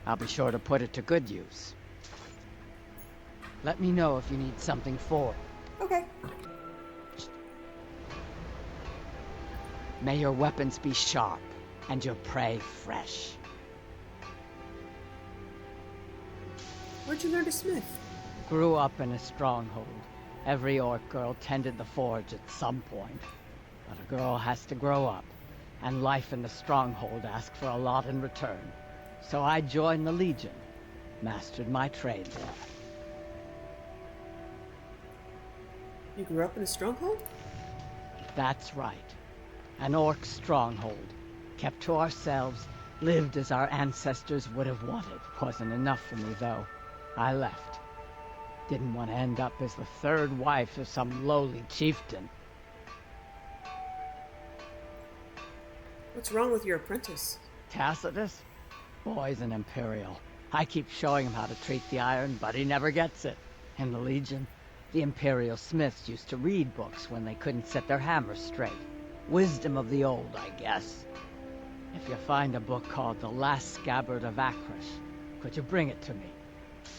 I'll be sure to put it to good use. Let me know if you need something for it. Okay. May your weapons be sharp and your prey fresh. Where'd you learn to smith? Grew up in a stronghold. Every orc girl tended the forge at some point. But a girl has to grow up, and life in the stronghold asks for a lot in return. So I joined the Legion, mastered my trade there. You grew up in a stronghold? That's right. An orc stronghold. Kept to ourselves, lived as our ancestors would have wanted. Wasn't enough for me, though. I left. Didn't want to end up as the third wife of some lowly chieftain. What's wrong with your apprentice? Tacitus? Boy's an Imperial. I keep showing him how to treat the iron, but he never gets it. In the Legion, The Imperial Smiths used to read books when they couldn't set their hammers straight. Wisdom of the old, I guess. If you find a book called The Last Scabbard of Akrish, could you bring it to me?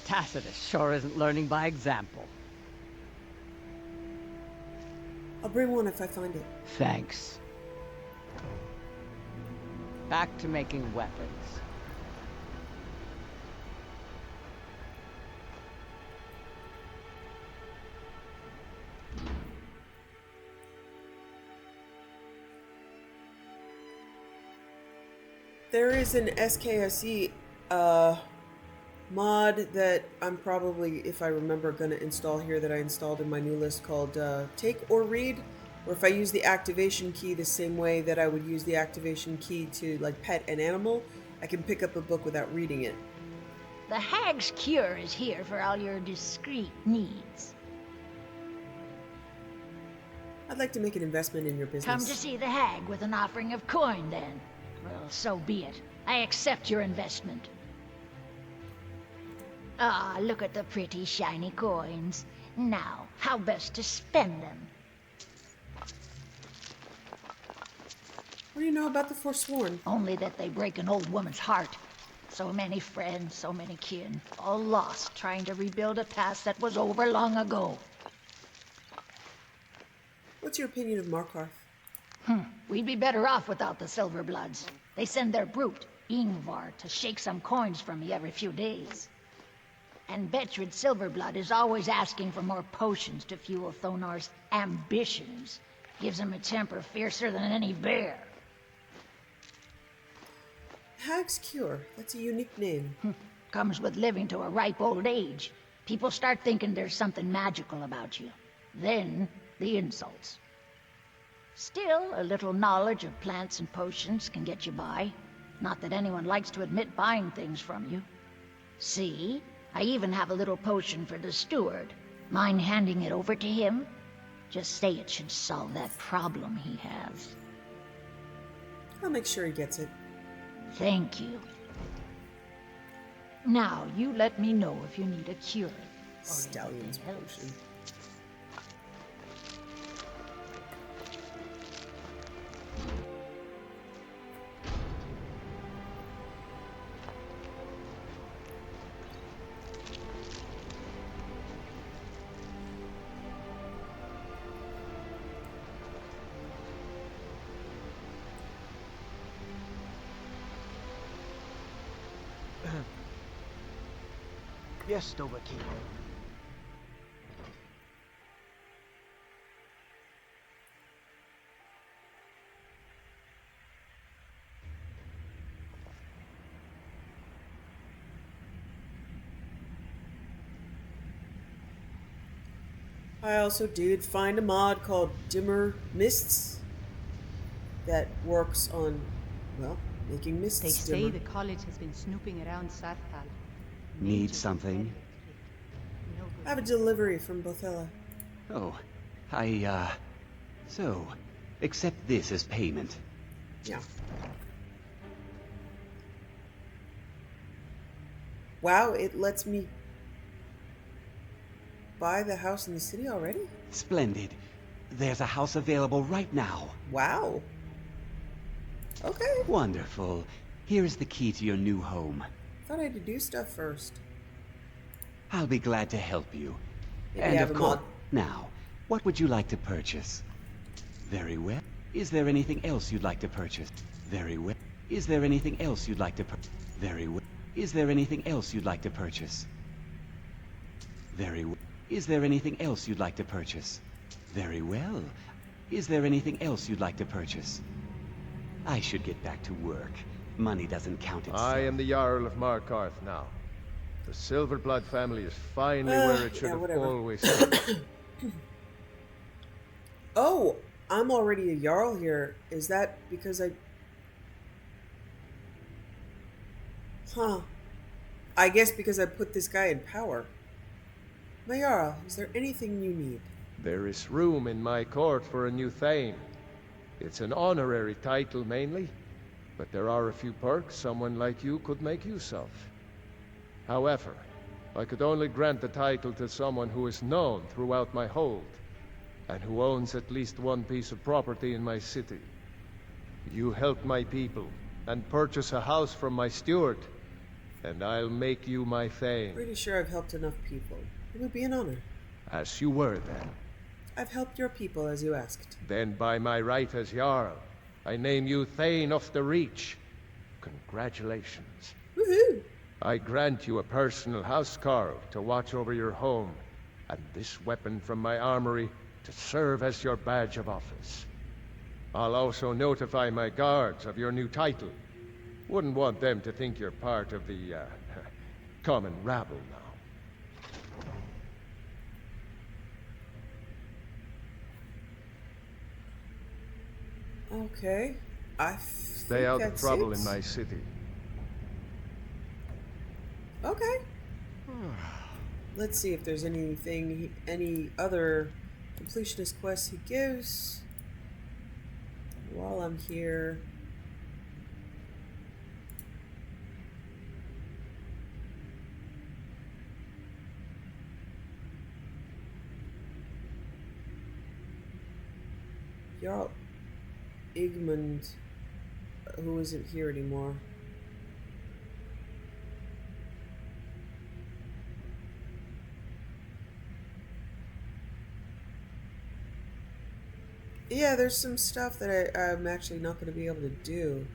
Tacitus sure isn't learning by example. I'll bring one if I find it. Thanks. Back to making weapons. There is an SKSE mod that I'm probably, if I remember, going to install here that I installed in my new list called Take or Read, or if I use the activation key the same way that I would use the activation key to like pet an animal, I can pick up a book without reading it. The Hag's Cure is here for all your discreet needs. I'd like to make an investment in your business. Come to see the Hag with an offering of coin, then. Well, so be it. I accept your investment. Ah, look at the pretty shiny coins. Now, how best to spend them? What do you know about the Forsworn? Only that they break an old woman's heart. So many friends, so many kin, all lost trying to rebuild a past that was over long ago. What's your opinion of Markarth? We'd be better off without the Silverbloods. They send their brute, Ingvar, to shake some coins from me every few days. And Betrid Silverblood is always asking for more potions to fuel Thonar's ambitions. Gives him a temper fiercer than any bear. Hag's Cure. That's a unique name. Comes with living to a ripe old age. People start thinking there's something magical about you. Then, the insults. Still, a little knowledge of plants and potions can get you by. Not that anyone likes to admit buying things from you. See? I even have a little potion for the steward. Mind handing it over to him? Just say it should solve that problem he has. I'll make sure he gets it. Thank you. Now, you let me know if you need a cure. Stallion's potion. Yes, Dovahkiin. I also did find a mod called Dimmer Mists that works on, well, making mists They say dimmer. the college has been snooping around Sarthal. Need something? I have a delivery from Bothella. Oh, so, accept this as payment. Yeah. Wow, it lets me buy the house in the city already? Splendid. There's a house available right now. Wow. Okay. Wonderful. Here is the key to your new home. Thought I had to do stuff first. I'll be glad to help you. Maybe And have of a course, mod. now, what would you like to purchase? Very well. Is there anything else you'd like to purchase? Very well. Is there anything else you'd like to purchase? Very well. Is there anything else you'd like to purchase? Very well. Is there anything else you'd like to purchase? Very well. Is there anything else you'd like to purchase? I should get back to work. Money doesn't count itself. I am the Jarl of Markarth now. The Silverblood family is finally where it should have always been. Oh, I'm already a Jarl here. Is that because I... Huh. I guess because I put this guy in power. My Jarl, is there anything you need? There is room in my court for a new Thane. It's an honorary title mainly, but there are a few perks someone like you could make use of. However, I could only grant the title to someone who is known throughout my hold, and who owns at least one piece of property in my city. You help my people, and purchase a house from my steward, and I'll make you my thane. Pretty sure I've helped enough people. It would be an honor. As you were, then. I've helped your people as you asked. Then by my right as Jarl, I name you Thane of the Reach. Congratulations. Woohoo! I grant you a personal housecarl to watch over your home, and this weapon from my armory to serve as your badge of office. I'll also notify my guards of your new title. Wouldn't want them to think you're part of the, common rabble now. Okay. Stay out of trouble in my city. Okay. Let's see if there's anything, any other completionist quests he gives while I'm here. Jarl Igmund, who isn't here anymore. Yeah, there's some stuff that I'm actually not going to be able to do.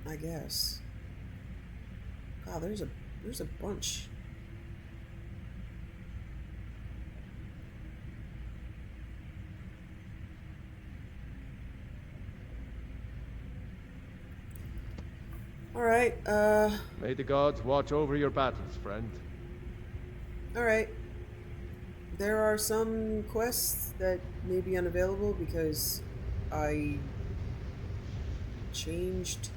I guess. Wow, there's a bunch. Alright, May the gods watch over your battles, friend. Alright. There are some quests that may be unavailable because I changed...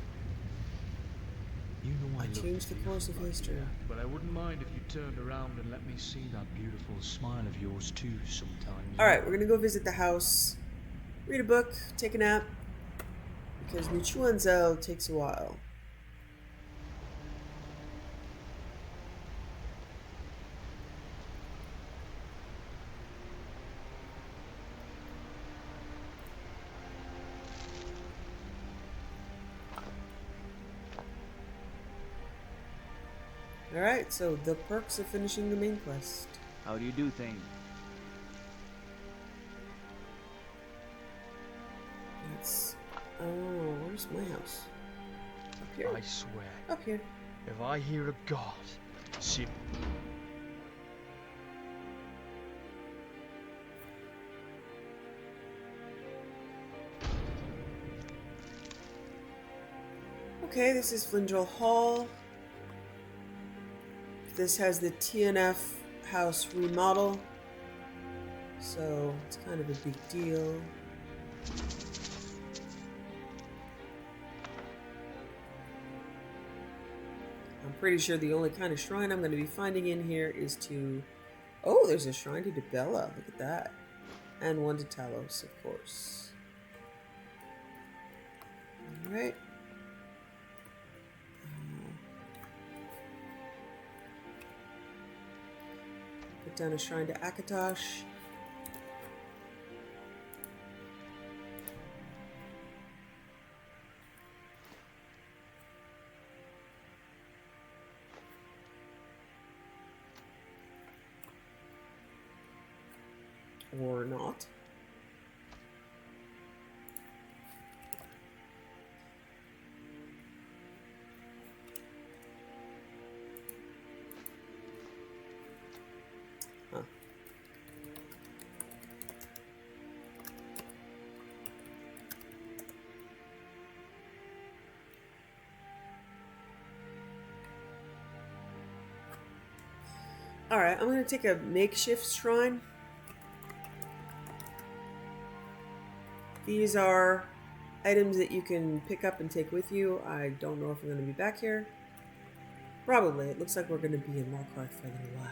I changed the course of history. But I wouldn't mind if you turned around and let me see that beautiful smile of yours too sometimes. Alright, we're gonna go visit the house, read a book, take a nap, because Muchuanzel takes a while. Alright, so the perks of finishing the main quest. How do you do things? That's... oh, where's my house? Up here? I swear. Up here. If I hear a god, see... Okay, this is Flindrel Hall. This has the TNF house remodel, so it's kind of a big deal. I'm pretty sure the only kind of shrine I'm going to be finding in here is to... oh, there's a shrine to Bella. Look at that. And one to Talos, of course. Alright. Put down a shrine to Akatosh. Or not. Huh. Alright, I'm going to take a makeshift shrine. These are items that you can pick up and take with you. I don't know if I'm going to be back here. Probably. It looks like we're going to be in Markarth for a little while.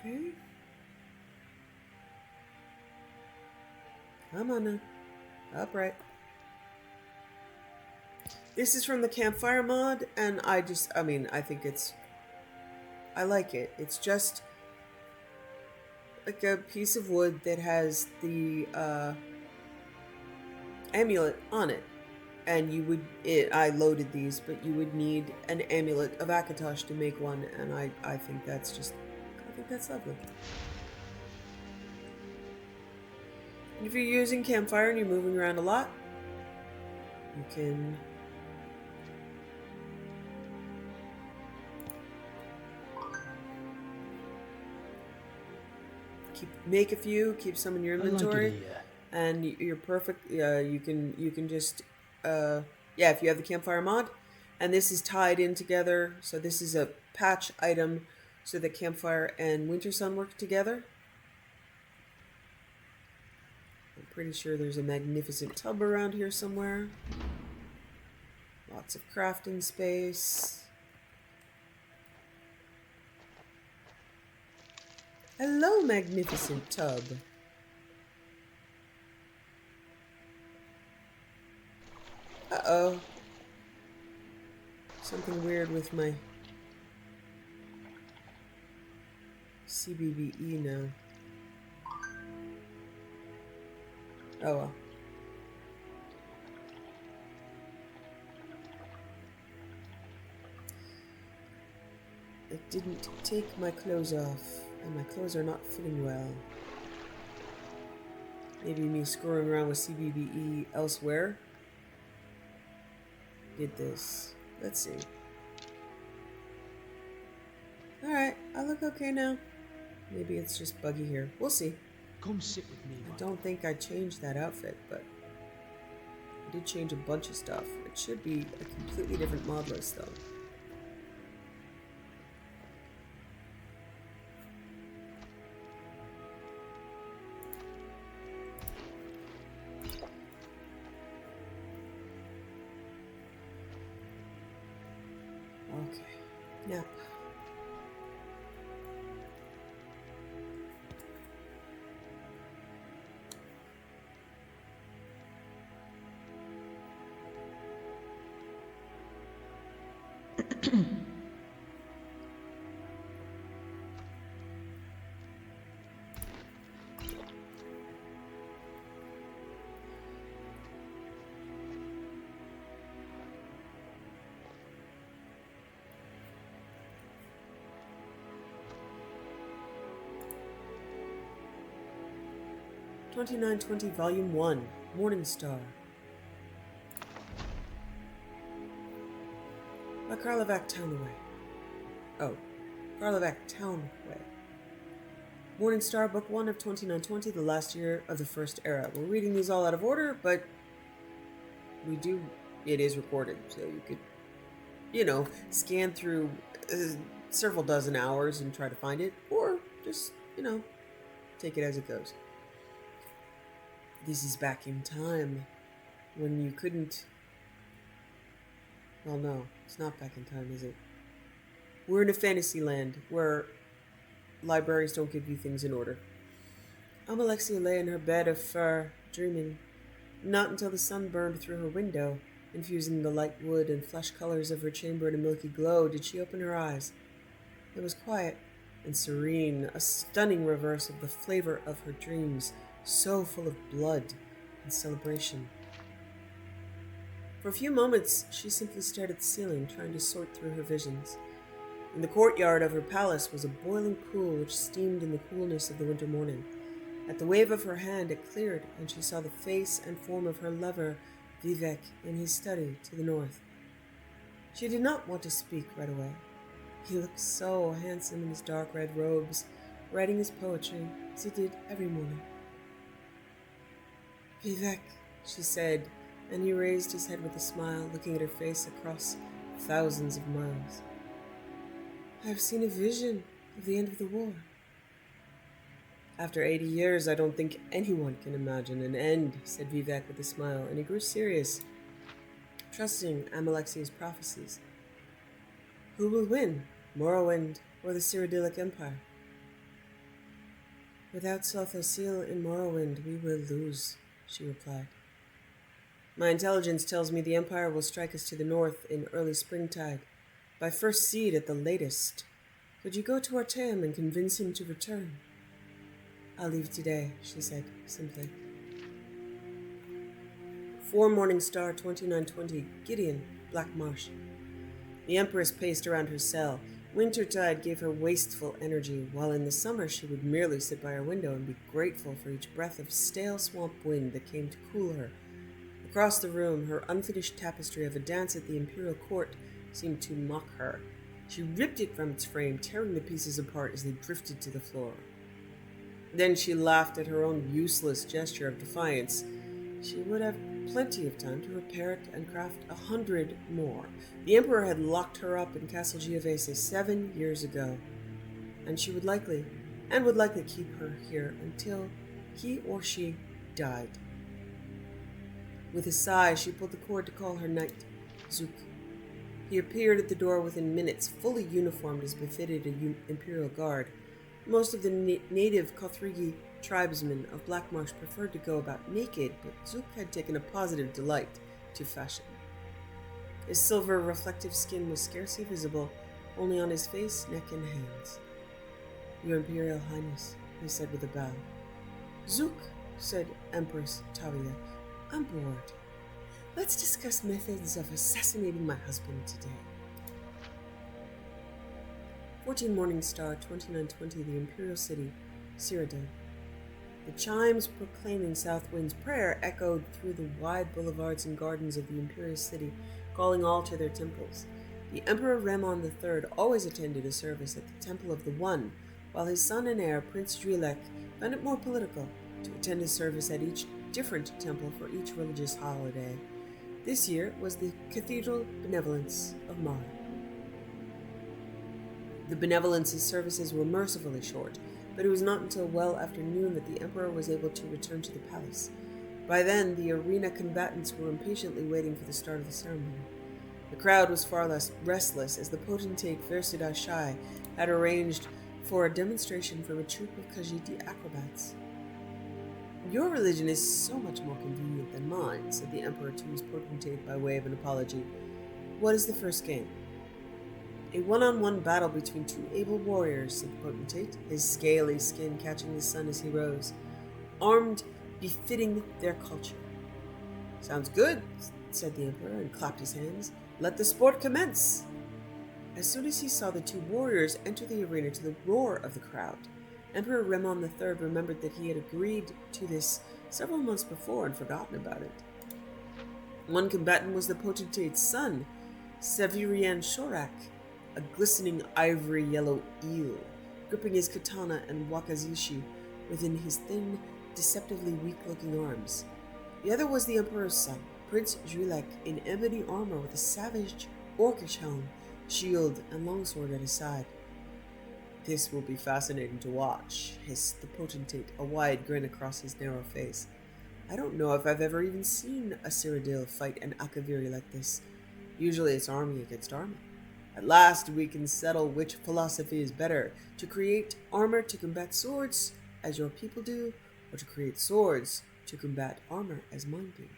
Okay. Come on now. Upright. This is from the campfire mod, and I think I like it. It's just like a piece of wood that has the amulet on it. And I loaded these, but you would need an amulet of Akatosh to make one, and I think that's lovely. And if you're using campfire and you're moving around a lot, you can make a few, keep some in your inventory, and you're perfect. You can just if you have the campfire mod, and this is tied in together. So this is a patch item, so that campfire and winter sun work together. I'm pretty sure there's a magnificent tub around here somewhere. Lots of crafting space. Hello, magnificent tub. Uh-oh. Something weird with my CBBE now. Oh well. It didn't take my clothes off, and my clothes are not fitting well. Maybe me screwing around with CBBE elsewhere did this. Let's see. Alright, I look okay now. Maybe it's just buggy here. We'll see. Come sit with me. I don't think I changed that outfit, but I did change a bunch of stuff. It should be a completely different mod list, though. Okay. Now. $29.20 Volume 1, Morning Star. By Karlovac Townway. Oh, Karlovac Townway. Morning Star, Book 1 of 2920, the last year of the First Era. We're reading these all out of order, but it is recorded, so you could, scan through several dozen hours and try to find it, or just, take it as it goes. This is back in time when you couldn't... Well, no, it's not back in time, is it? We're in a fantasy land where libraries don't give you things in order. Alexia lay in her bed of fur, dreaming. Not until the sun burned through her window, infusing the light wood and flesh colors of her chamber in a milky glow, did she open her eyes. It was quiet and serene, a stunning reverse of the flavor of her dreams, so full of blood and celebration. For a few moments, she simply stared at the ceiling, trying to sort through her visions. In the courtyard of her palace was a boiling pool which steamed in the coolness of the winter morning. At the wave of her hand, it cleared, and she saw the face and form of her lover, Vivek, in his study to the north. She did not want to speak right away. He looked so handsome in his dark red robes, writing his poetry, as he did every morning. Vivek, she said, and he raised his head with a smile, looking at her face across thousands of miles. I have seen a vision of the end of the war. After 80 years, I don't think anyone can imagine an end, said Vivek with a smile, and he grew serious, trusting Amalexia's prophecies. Who will win, Morrowind or the Cyrodiilic Empire? Without Sothosil in Morrowind, we will lose, she replied. My intelligence tells me the Empire will strike us to the north in early springtide, by first seed at the latest. Could you go to Artaeum and convince him to return? I'll leave today, she said, simply. 4 Morningstar 2920, Gideon, Black Marsh. The Empress paced around her cell. Wintertide gave her wasteful energy, while in the summer she would merely sit by her window and be grateful for each breath of stale swamp wind that came to cool her. Across the room, her unfinished tapestry of a dance at the Imperial Court seemed to mock her. She ripped it from its frame, tearing the pieces apart as they drifted to the floor. Then she laughed at her own useless gesture of defiance. She would have plenty of time to repair it and craft 100 more. The Emperor had locked her up in Castle Giovese 7 years ago, and she would likely keep her here until he or she died. With a sigh, she pulled the cord to call her knight, Zook. He appeared at the door within minutes, fully uniformed as befitted an Imperial Guard. Most of the native Kothrigi tribesmen of Black Marsh preferred to go about naked, but Zook had taken a positive delight to fashion. His silver reflective skin was scarcely visible, only on his face, neck, and hands. Your Imperial Highness, he said with a bow. Zook, said Empress Tavia, I'm bored. Let's discuss methods of assassinating my husband today. 14 Morningstar 2920, the Imperial City, Cyrodiil. The chimes proclaiming Southwind's prayer echoed through the wide boulevards and gardens of the Imperial City, calling all to their temples. The Emperor Remon III always attended a service at the Temple of the One, while his son and heir, Prince Drelek, found it more political to attend a service at each different temple for each religious holiday. This year was the Cathedral Benevolence of Mar. The Benevolence's services were mercifully short, but it was not until well after noon that the Emperor was able to return to the palace. By then, the arena combatants were impatiently waiting for the start of the ceremony. The crowd was far less restless, as the potentate Versidai Shai had arranged for a demonstration from a troupe of Khajiiti acrobats. Your religion is so much more convenient than mine, said the Emperor to his potentate by way of an apology. What is the first game? A one-on-one battle between 2 able warriors, said the potentate, his scaly skin catching the sun as he rose, armed befitting their culture. Sounds good, said the Emperor, and clapped his hands. Let the sport commence! As soon as he saw the 2 warriors enter the arena to the roar of the crowd, Emperor Remon III remembered that he had agreed to this several months before and forgotten about it. One combatant was the potentate's son, Severian Shorak, a glistening ivory yellow eel, gripping his katana and wakizashi within his thin, deceptively weak-looking arms. The other was the Emperor's son, Prince Drelek, in ebony armor with a savage, orcish helm, shield, and longsword at his side. This will be fascinating to watch, hissed the potentate, a wide grin across his narrow face. I don't know if I've ever even seen a Cyrodiil fight an Akaviri like this. Usually it's army against army. At last we can settle which philosophy is better, to create armor to combat swords, as your people do, or to create swords to combat armor, as mine do.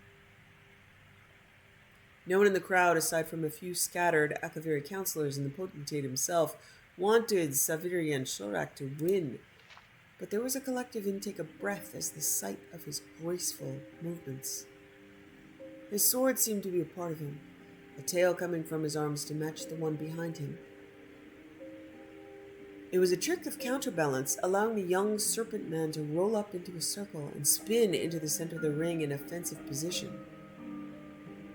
No one in the crowd, aside from a few scattered Akaviri counselors and the potentate himself, wanted Severian Shorak to win, but there was a collective intake of breath as the sight of his graceful movements. His sword seemed to be a part of him, a tail coming from his arms to match the one behind him. It was a trick of counterbalance, allowing the young serpent man to roll up into a circle and spin into the center of the ring in offensive position.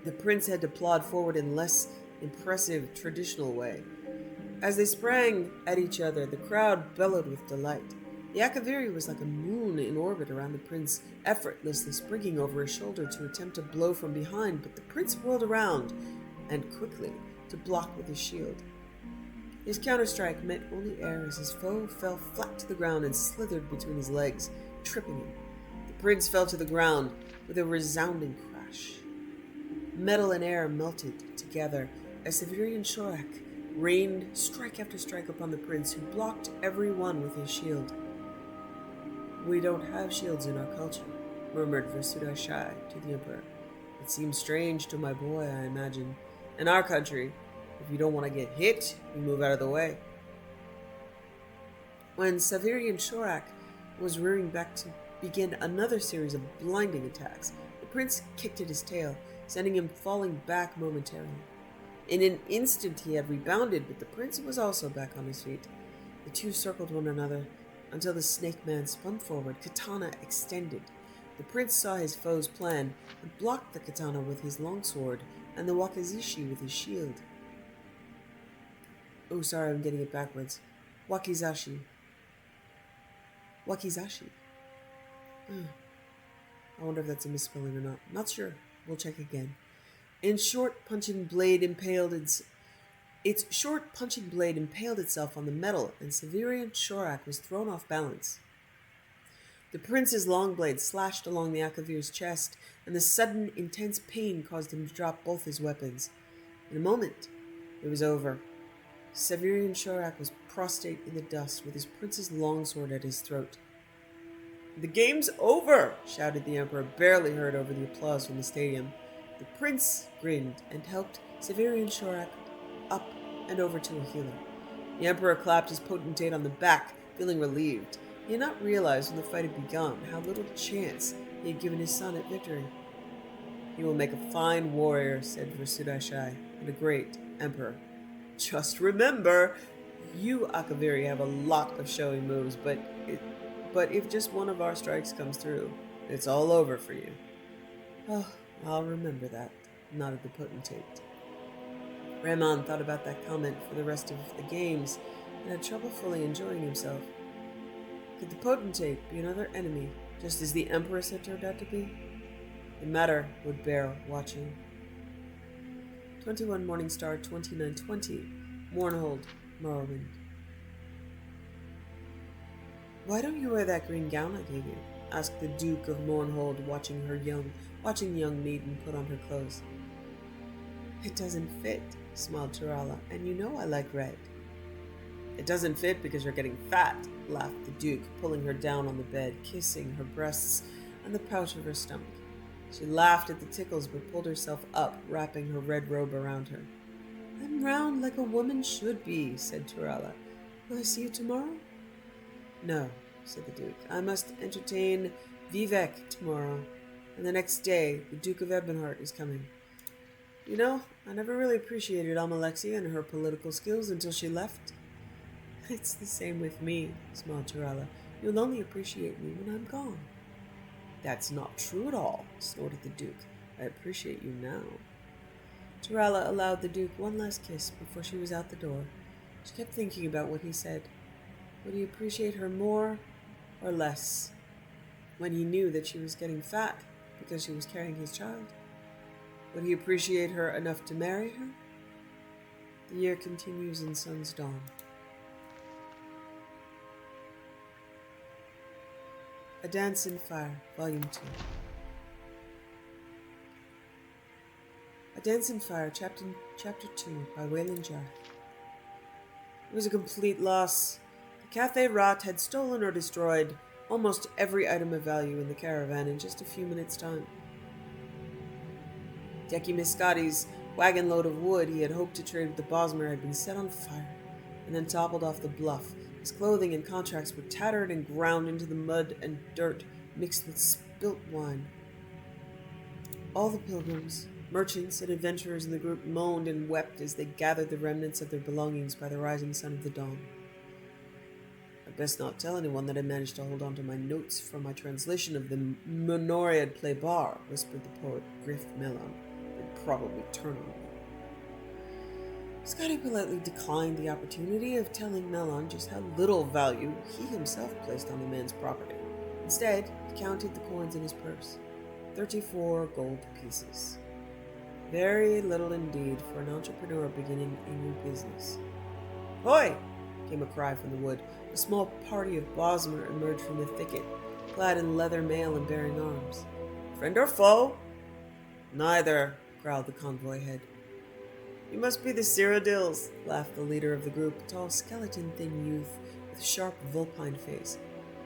The prince had to plod forward in less impressive, traditional way. As they sprang at each other, the crowd bellowed with delight. The Akaviri was like a moon in orbit around the prince, effortlessly springing over his shoulder to attempt a blow from behind, but the prince whirled around, and quickly, to block with his shield. His counterstrike met only air as his foe fell flat to the ground and slithered between his legs, tripping him. The prince fell to the ground with a resounding crash. Metal and air melted together as Severian Shorak rained strike after strike upon the prince, who blocked every one with his shield. We don't have shields in our culture, murmured Versuda Shai to the Emperor. It seems strange to my boy, I imagine. In our country, if you don't want to get hit, you move out of the way. When Savirian Shorak was rearing back to begin another series of blinding attacks, the prince kicked at his tail, sending him falling back momentarily. In an instant he had rebounded, but the prince was also back on his feet. The two circled one another until the snake man spun forward, katana extended. The prince saw his foe's plan and blocked the katana with his longsword and the wakizashi with his shield. Oh, sorry, I'm getting it backwards. Wakizashi. Wakizashi. I wonder if that's a misspelling or not. Not sure. We'll check again. Its short punching blade impaled itself on the metal, and Savirian Shorak was thrown off balance. The prince's long blade slashed along the Akavir's chest, and the sudden, intense pain caused him to drop both his weapons. In a moment, it was over. Savirian Shorak was prostrate in the dust with his prince's longsword at his throat. "The game's over!" shouted the Emperor, barely heard over the applause from the stadium. The prince grinned and helped Savirian Shorak up and over to a healer. The Emperor clapped his potentate on the back, feeling relieved. He had not realized when the fight had begun how little chance he had given his son at victory. "He will make a fine warrior," said Versuda Shai, "and a great emperor. Just remember, you Akaviri have a lot of showy moves, but if just one of our strikes comes through, it's all over for you." "Oh, I'll remember that," nodded the potentate. Rahman thought about that comment for the rest of the games and had trouble fully enjoying himself. Could the potentate be another enemy, just as the Empress had turned out to be? The matter would bear watching. 21 Morningstar 2920, Mournhold, Morrowind. "Why don't you wear that green gown I gave you?" asked the Duke of Mournhold, watching young maiden put on her clothes. "It doesn't fit," smiled Tirala, "and you know I like red." "It doesn't fit because you're getting fat," laughed the Duke, pulling her down on the bed, kissing her breasts and the pouch of her stomach. She laughed at the tickles but pulled herself up, wrapping her red robe around her. "I'm round like a woman should be," said Tirala. "Will I see you tomorrow?" "No," said the Duke. "I must entertain Vivek tomorrow, and the next day the Duke of Ebonheart is coming. You know, I never really appreciated Amalexia and her political skills until she left." "It's the same with me," smiled Tirala. "You'll only appreciate me when I'm gone." "That's not true at all," snorted the Duke. "I appreciate you now." Tirala allowed the Duke one last kiss before she was out the door. She kept thinking about what he said. Would he appreciate her more or less when he knew that she was getting fat because she was carrying his child? Would he appreciate her enough to marry her? The year continues in Sun's Dawn. A Dance in Fire, Volume 2. A Dance in Fire, Chapter 2, by Wayland Jarre. It was a complete loss. The Cathay Rat had stolen or destroyed almost every item of value in the caravan in just a few minutes' time. Deki Miscati's wagon load of wood he had hoped to trade with the Bosmer had been set on fire and then toppled off the bluff. His clothing and contracts were tattered and ground into the mud and dirt mixed with spilt wine. All the pilgrims, merchants, and adventurers in the group moaned and wept as they gathered the remnants of their belongings by the rising sun of the dawn. "I'd best not tell anyone that I managed to hold on to my notes from my translation of the Menoriad play bar," whispered the poet Griff Mellon. "They'd probably turn on me." Scotty politely declined the opportunity of telling Mellon just how little value he himself placed on the man's property. Instead, he counted the coins in his purse. 34 gold pieces. Very little indeed for an entrepreneur beginning a new business. "Hoi!" came a cry from the wood. A small party of Bosmer emerged from the thicket, clad in leather mail and bearing arms. "Friend or foe?" "Neither," growled the convoy head. "You must be the Cyrodiils," laughed the leader of the group, a tall, skeleton-thin youth with a sharp, vulpine face.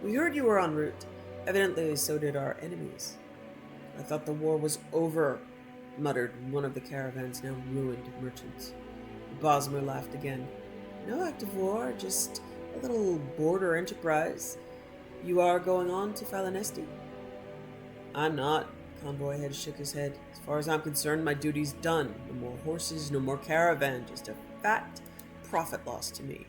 We heard you were en route. Evidently, so did our enemies. I thought the war was over, muttered one of the caravan's now ruined merchants. Bosmer laughed again. No active war, just a little border enterprise. You are going on to Falanesti? I'm not. Convoy head shook his head. As far as I'm concerned, my duty's done. No more horses, no more caravan, just a fat profit loss to me.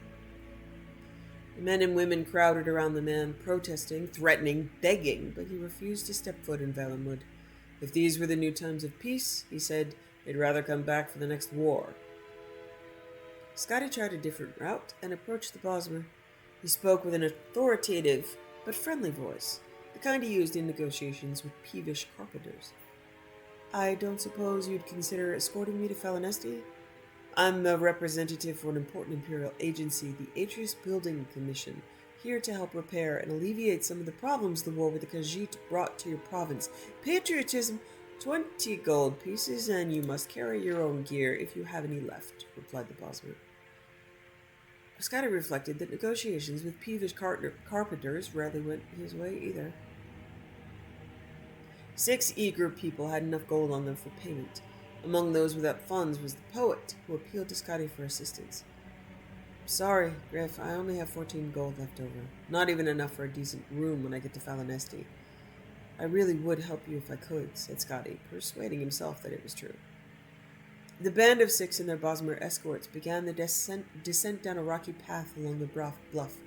The men and women crowded around the man, protesting, threatening, begging, but he refused to step foot in Valenwood. If these were the new times of peace, he said, they'd rather come back for the next war. Scotty tried a different route and approached the Bosmer. He spoke with an authoritative but friendly voice, the kind he used in negotiations with peevish carpenters. I don't suppose you'd consider escorting me to Falanesti? I'm a representative for an important imperial agency, the Atrius Building Commission, here to help repair and alleviate some of the problems the war with the Khajiit brought to your province. Patriotism, 20 gold pieces, and you must carry your own gear if you have any left, replied the Bosmer. Scotty reflected that negotiations with peevish carpenters rarely went his way either. 6 eager people had enough gold on them for payment. Among those without funds was the poet, who appealed to Scotty for assistance. Sorry, Griff, I only have 14 gold left over. Not even enough for a decent room when I get to Falanesti. I really would help you if I could, said Scotty, persuading himself that it was true. The band of 6 and their Bosmer escorts began the descent down a rocky path along the bluff.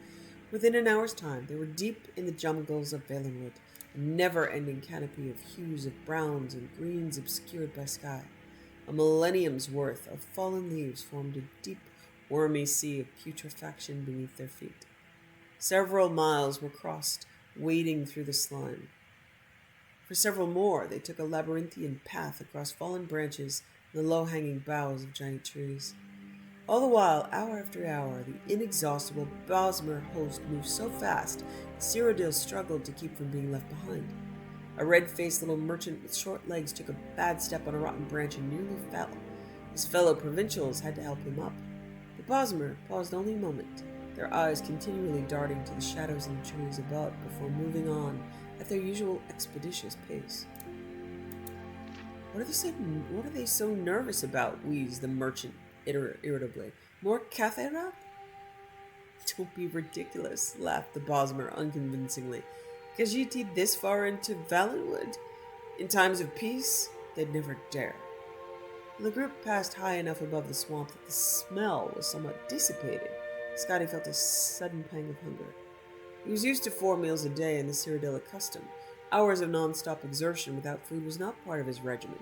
Within an hour's time, they were deep in the jungles of Valenwood, a never-ending canopy of hues of browns and greens obscured by sky. A millennium's worth of fallen leaves formed a deep, wormy sea of putrefaction beneath their feet. Several miles were crossed, wading through the slime. For several more, they took a labyrinthian path across fallen branches and the low-hanging boughs of giant trees. All the while, hour after hour, the inexhaustible Bosmer host moved so fast that Cyrodiil struggled to keep from being left behind. A red-faced little merchant with short legs took a bad step on a rotten branch and nearly fell. His fellow provincials had to help him up. The Bosmer paused only a moment, their eyes continually darting to the shadows in the trees above before moving on at their usual expeditious pace. What are they so nervous about? Wheezed the merchant irritably. More cafe rap? Don't be ridiculous, laughed the Bosmer unconvincingly. Khajiit this far into Valenwood? In times of peace, they'd never dare. The group passed high enough above the swamp that the smell was somewhat dissipated. Scotty felt a sudden pang of hunger. He was used to 4 meals a day in the Cyrodiil custom. Hours of non-stop exertion without food was not part of his regimen.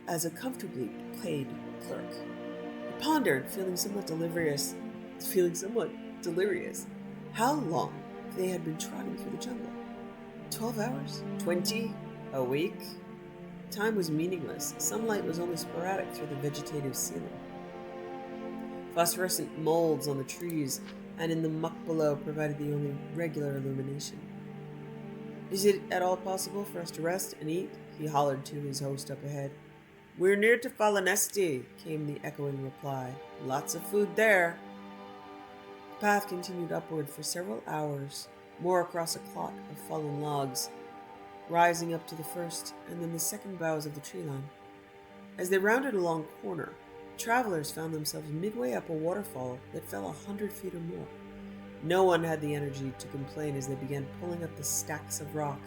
As a comfortably paid clerk, he pondered, feeling somewhat delirious. How long they had been trotting through the jungle? 12 hours? 20? A week? Time was meaningless. Sunlight was only sporadic through the vegetative ceiling. Phosphorescent molds on the trees and in the muck below provided the only regular illumination. Is it at all possible for us to rest and eat? He hollered to his host up ahead. We're near to Falanesti, came the echoing reply. Lots of food there. The path continued upward for several hours, more across a clot of fallen logs, rising up to the first and then the second boughs of the tree line. As they rounded a long corner, travelers found themselves midway up a waterfall that fell 100 feet or more. No one had the energy to complain as they began pulling up the stacks of rock,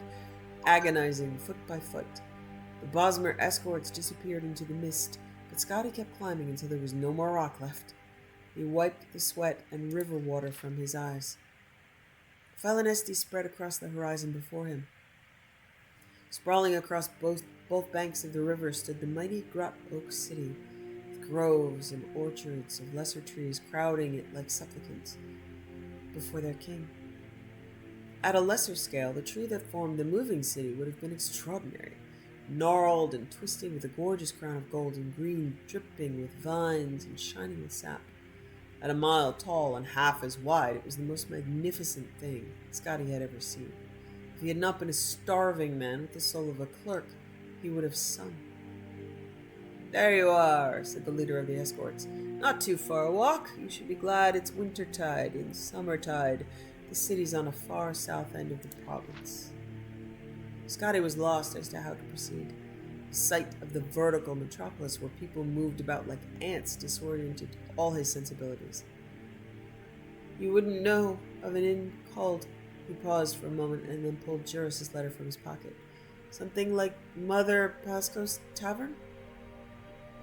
agonizing foot by foot. The Bosmer escorts disappeared into the mist, but Scotty kept climbing until there was no more rock left. He wiped the sweat and river water from his eyes. Falanesti spread across the horizon before him. Sprawling across both banks of the river stood the mighty Grot Oak City, with groves and orchards of lesser trees crowding it like supplicants before their king. At a lesser scale, the tree that formed the moving city would have been extraordinary, gnarled and twisted with a gorgeous crown of gold and green, dripping with vines and shining with sap. At a mile tall and half as wide, it was the most magnificent thing Scotty had ever seen. If he had not been a starving man with the soul of a clerk, he would have sung. There you are, said the leader of the escorts. Not too far a walk. You should be glad it's wintertide. In summertide, The city's on a far south end of the province. Scotty was lost as to how to proceed. The sight of the vertical metropolis where people moved about like ants disoriented all his sensibilities. You wouldn't know of an inn called... He paused for a moment and then pulled Juris' letter from his pocket. Something like Mother Pasco's Tavern?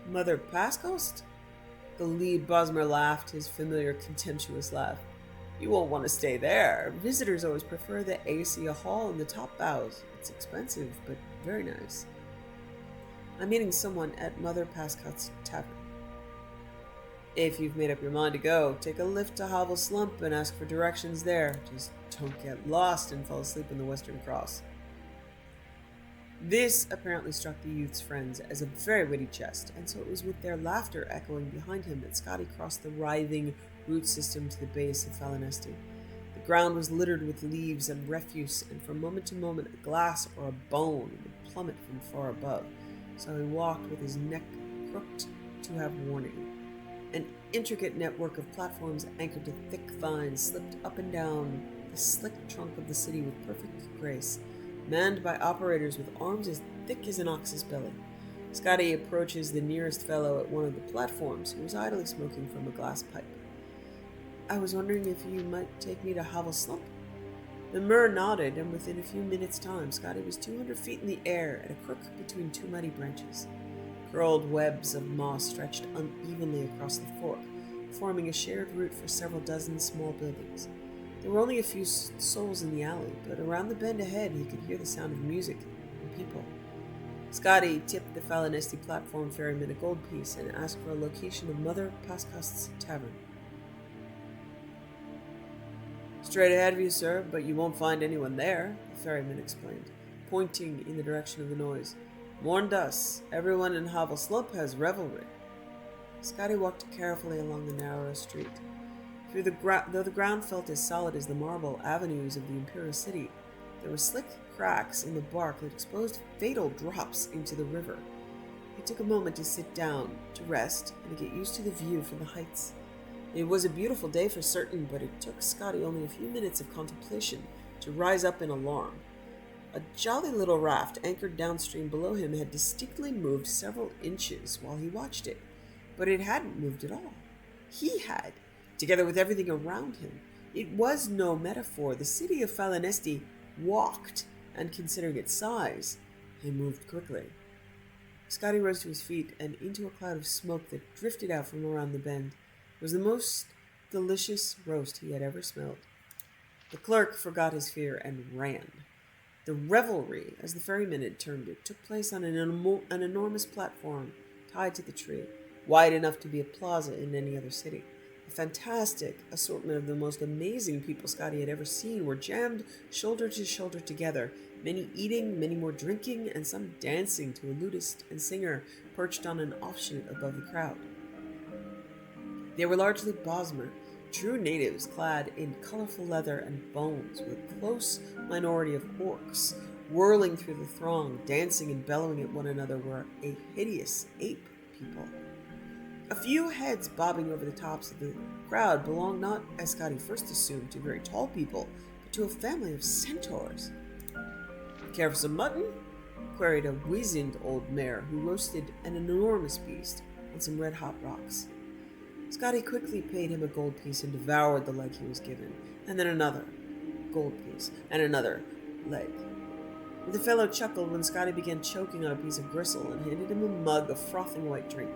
Mother Pasco's? The lead Bosmer laughed, his familiar contemptuous laugh. You won't want to stay there. Visitors always prefer the Acacia Hall in the top bows. It's expensive, but very nice. I'm meeting someone at Mother Pasco's Tavern. If you've made up your mind to go, take a lift to Hovel Slump and ask for directions there. Just don't get lost and fall asleep in the Western Cross. This apparently struck the youth's friends as a very witty jest, and so it was with their laughter echoing behind him that Scotty crossed the writhing root system to the base of Falinesti. The ground was littered with leaves and refuse, and from moment to moment a glass or a bone would plummet from far above, so he walked with his neck crooked to have warning. An intricate network of platforms anchored to thick vines slipped up and down the slick trunk of the city with perfect grace, manned by operators with arms as thick as an ox's belly. Scotty approaches the nearest fellow at one of the platforms, who was idly smoking from a glass pipe. I was wondering if you might take me to Hovel Slump? The Mer nodded, and within a few minutes' time, Scotty was 200 feet in the air at a crook between two mighty branches. Curled webs of moss stretched unevenly across the fork, forming a shared route for several dozen small buildings. There were only a few souls in the alley, but around the bend ahead he could hear the sound of music and people. Scotty tipped the Falinesti platform ferryman a gold piece and asked for a location of Mother Pascost's Tavern. Straight ahead of you, sir, but you won't find anyone there, the ferryman explained, pointing in the direction of the noise. Warned us, everyone in Hovel Slump has revelry. Scotty walked carefully along the narrow street. Though the ground felt as solid as the marble avenues of the Imperial City, there were slick cracks in the bark that exposed fatal drops into the river. He took a moment to sit down, to rest, and to get used to the view from the heights. It was a beautiful day for certain, but it took Scotty only a few minutes of contemplation to rise up in alarm. A jolly little raft anchored downstream below him had distinctly moved several inches while he watched it, but it hadn't moved at all. He had, together with everything around him. It was no metaphor. The city of Falinesti walked, and considering its size, he moved quickly. Scotty rose to his feet, and into a cloud of smoke that drifted out from around the bend. It was the most delicious roast he had ever smelled. The clerk forgot his fear and ran. The revelry, as the ferryman had termed it, took place on an enormous platform tied to the tree, wide enough to be a plaza in any other city. A fantastic assortment of the most amazing people Scotty had ever seen were jammed shoulder to shoulder together, many eating, many more drinking, and some dancing to a lutist and singer perched on an offshoot above the crowd. They were largely Bosmer, true natives clad in colorful leather and bones, with a close minority of orcs. Whirling through the throng, dancing and bellowing at one another were a hideous ape people. A few heads bobbing over the tops of the crowd belonged not, as Scotty first assumed, to very tall people, but to a family of centaurs. Care for some mutton? Queried a wizened old mare who roasted an enormous beast on some red-hot rocks. Scotty quickly paid him a gold piece and devoured the leg he was given, and then another gold piece, and another leg. The fellow chuckled when Scotty began choking on a piece of gristle and handed him a mug of frothing white drink.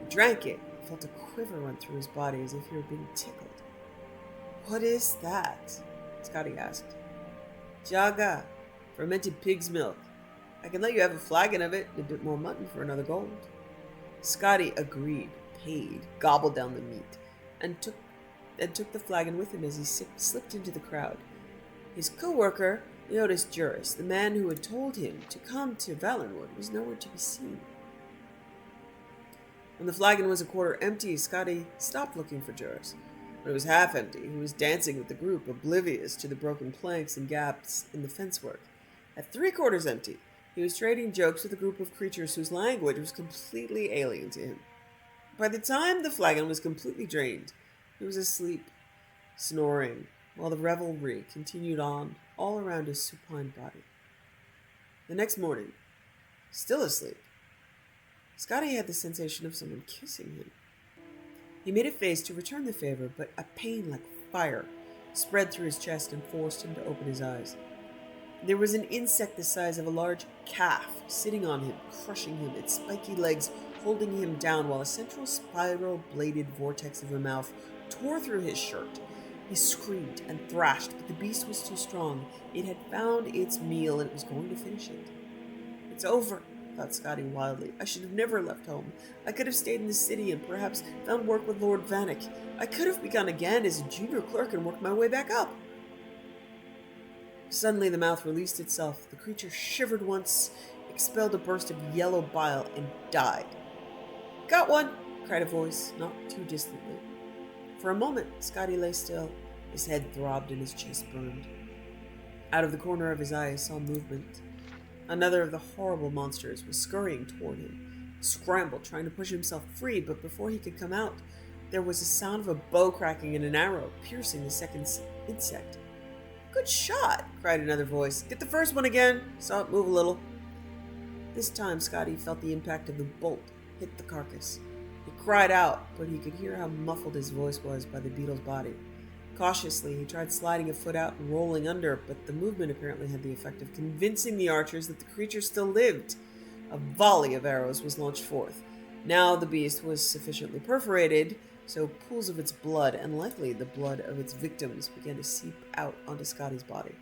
He drank it and felt a quiver run through his body as if he were being tickled. What is that? Scotty asked. Jaga, fermented pig's milk. I can let you have a flagon of it and a bit more mutton for another gold. Scotty agreed, paid, gobbled down the meat, and took the flagon with him as he slipped into the crowd. His co-worker noticed Juris, the man who had told him to come to Valenwood, was nowhere to be seen. When the flagon was a quarter empty, Scotty stopped looking for Juris. When it was half empty, he was dancing with the group, oblivious to the broken planks and gaps in the fencework. At 3/4 empty, he was trading jokes with a group of creatures whose language was completely alien to him. By the time the flagon was completely drained, he was asleep, snoring, while the revelry continued on all around his supine body. The next morning, still asleep, Scotty had the sensation of someone kissing him. He made a face to return the favor, but a pain like fire spread through his chest and forced him to open his eyes. There was an insect the size of a large calf sitting on him, crushing him, its spiky legs holding him down, while a central spiral-bladed vortex of a mouth tore through his shirt. He screamed and thrashed, but the beast was too strong. It had found its meal and it was going to finish it. "It's over," thought Scotty wildly. "I should have never left home. I could have stayed in the city and perhaps found work with Lord Vanek. I could have begun again as a junior clerk and worked my way back up." Suddenly the mouth released itself. The creature shivered once, expelled a burst of yellow bile, and died. "Got one!" cried a voice, not too distantly. For a moment, Scotty lay still. His head throbbed and his chest burned. Out of the corner of his eye, he saw movement. Another of the horrible monsters was scurrying toward him. He scrambled, trying to push himself free, but before he could come out, there was the sound of a bow cracking and an arrow piercing the second insect. "Good shot!" cried another voice. "Get the first one again." Saw it move a little. This time, Scotty felt the impact of the bolt hit the carcass. He cried out, but he could hear how muffled his voice was by the beetle's body. Cautiously, he tried sliding a foot out and rolling under, but the movement apparently had the effect of convincing the archers that the creature still lived. A volley of arrows was launched forth. Now the beast was sufficiently perforated, so pools of its blood, and likely the blood of its victims, began to seep out onto Scotty's body.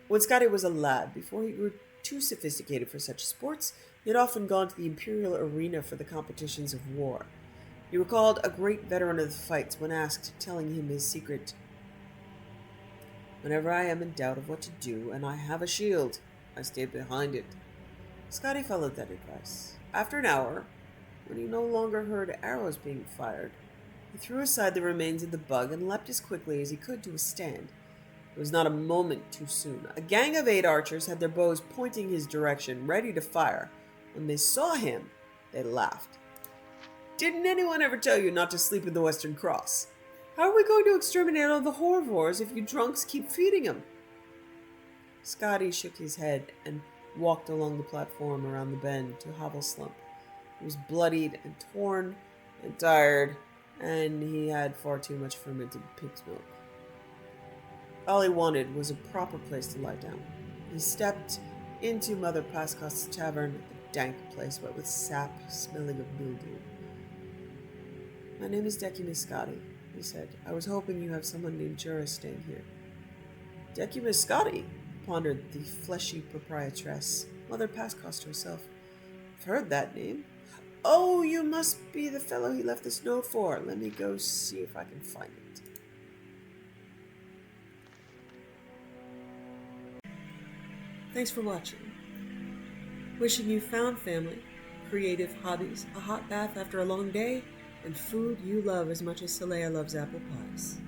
When Scotty was a lad, before he grew too sophisticated for such sports, he had often gone to the imperial arena for the competitions of war. He recalled a great veteran of the fights when asked, telling him his secret. "Whenever I am in doubt of what to do, and I have a shield, I stay behind it." Scotty followed that advice. After an hour, when he no longer heard arrows being fired, he threw aside the remains of the bug and leapt as quickly as he could to a stand. It was not a moment too soon. A gang of 8 archers had their bows pointing his direction, ready to fire. When they saw him, they laughed. "Didn't anyone ever tell you not to sleep in the Western Cross? How are we going to exterminate all the herbivores if you drunks keep feeding them?" Scotty shook his head and walked along the platform around the bend to Hovel Slump. He was bloodied and torn and tired, and he had far too much fermented pig's milk. All he wanted was a proper place to lie down. He stepped into Mother Pascot's tavern, a dank place wet with sap, smelling of mildew. "My name is Decimus Scotty," he said. "I was hoping you have someone named Juris staying here." "Decimus Scotty?" pondered the fleshy proprietress, Mother Pascost herself. "I've heard that name. Oh, you must be the fellow he left this note for. Let me go see if I can find it." Thanks for watching. Wishing you found family, creative hobbies, a hot bath after a long day, and food you love as much as Saleya loves apple pies.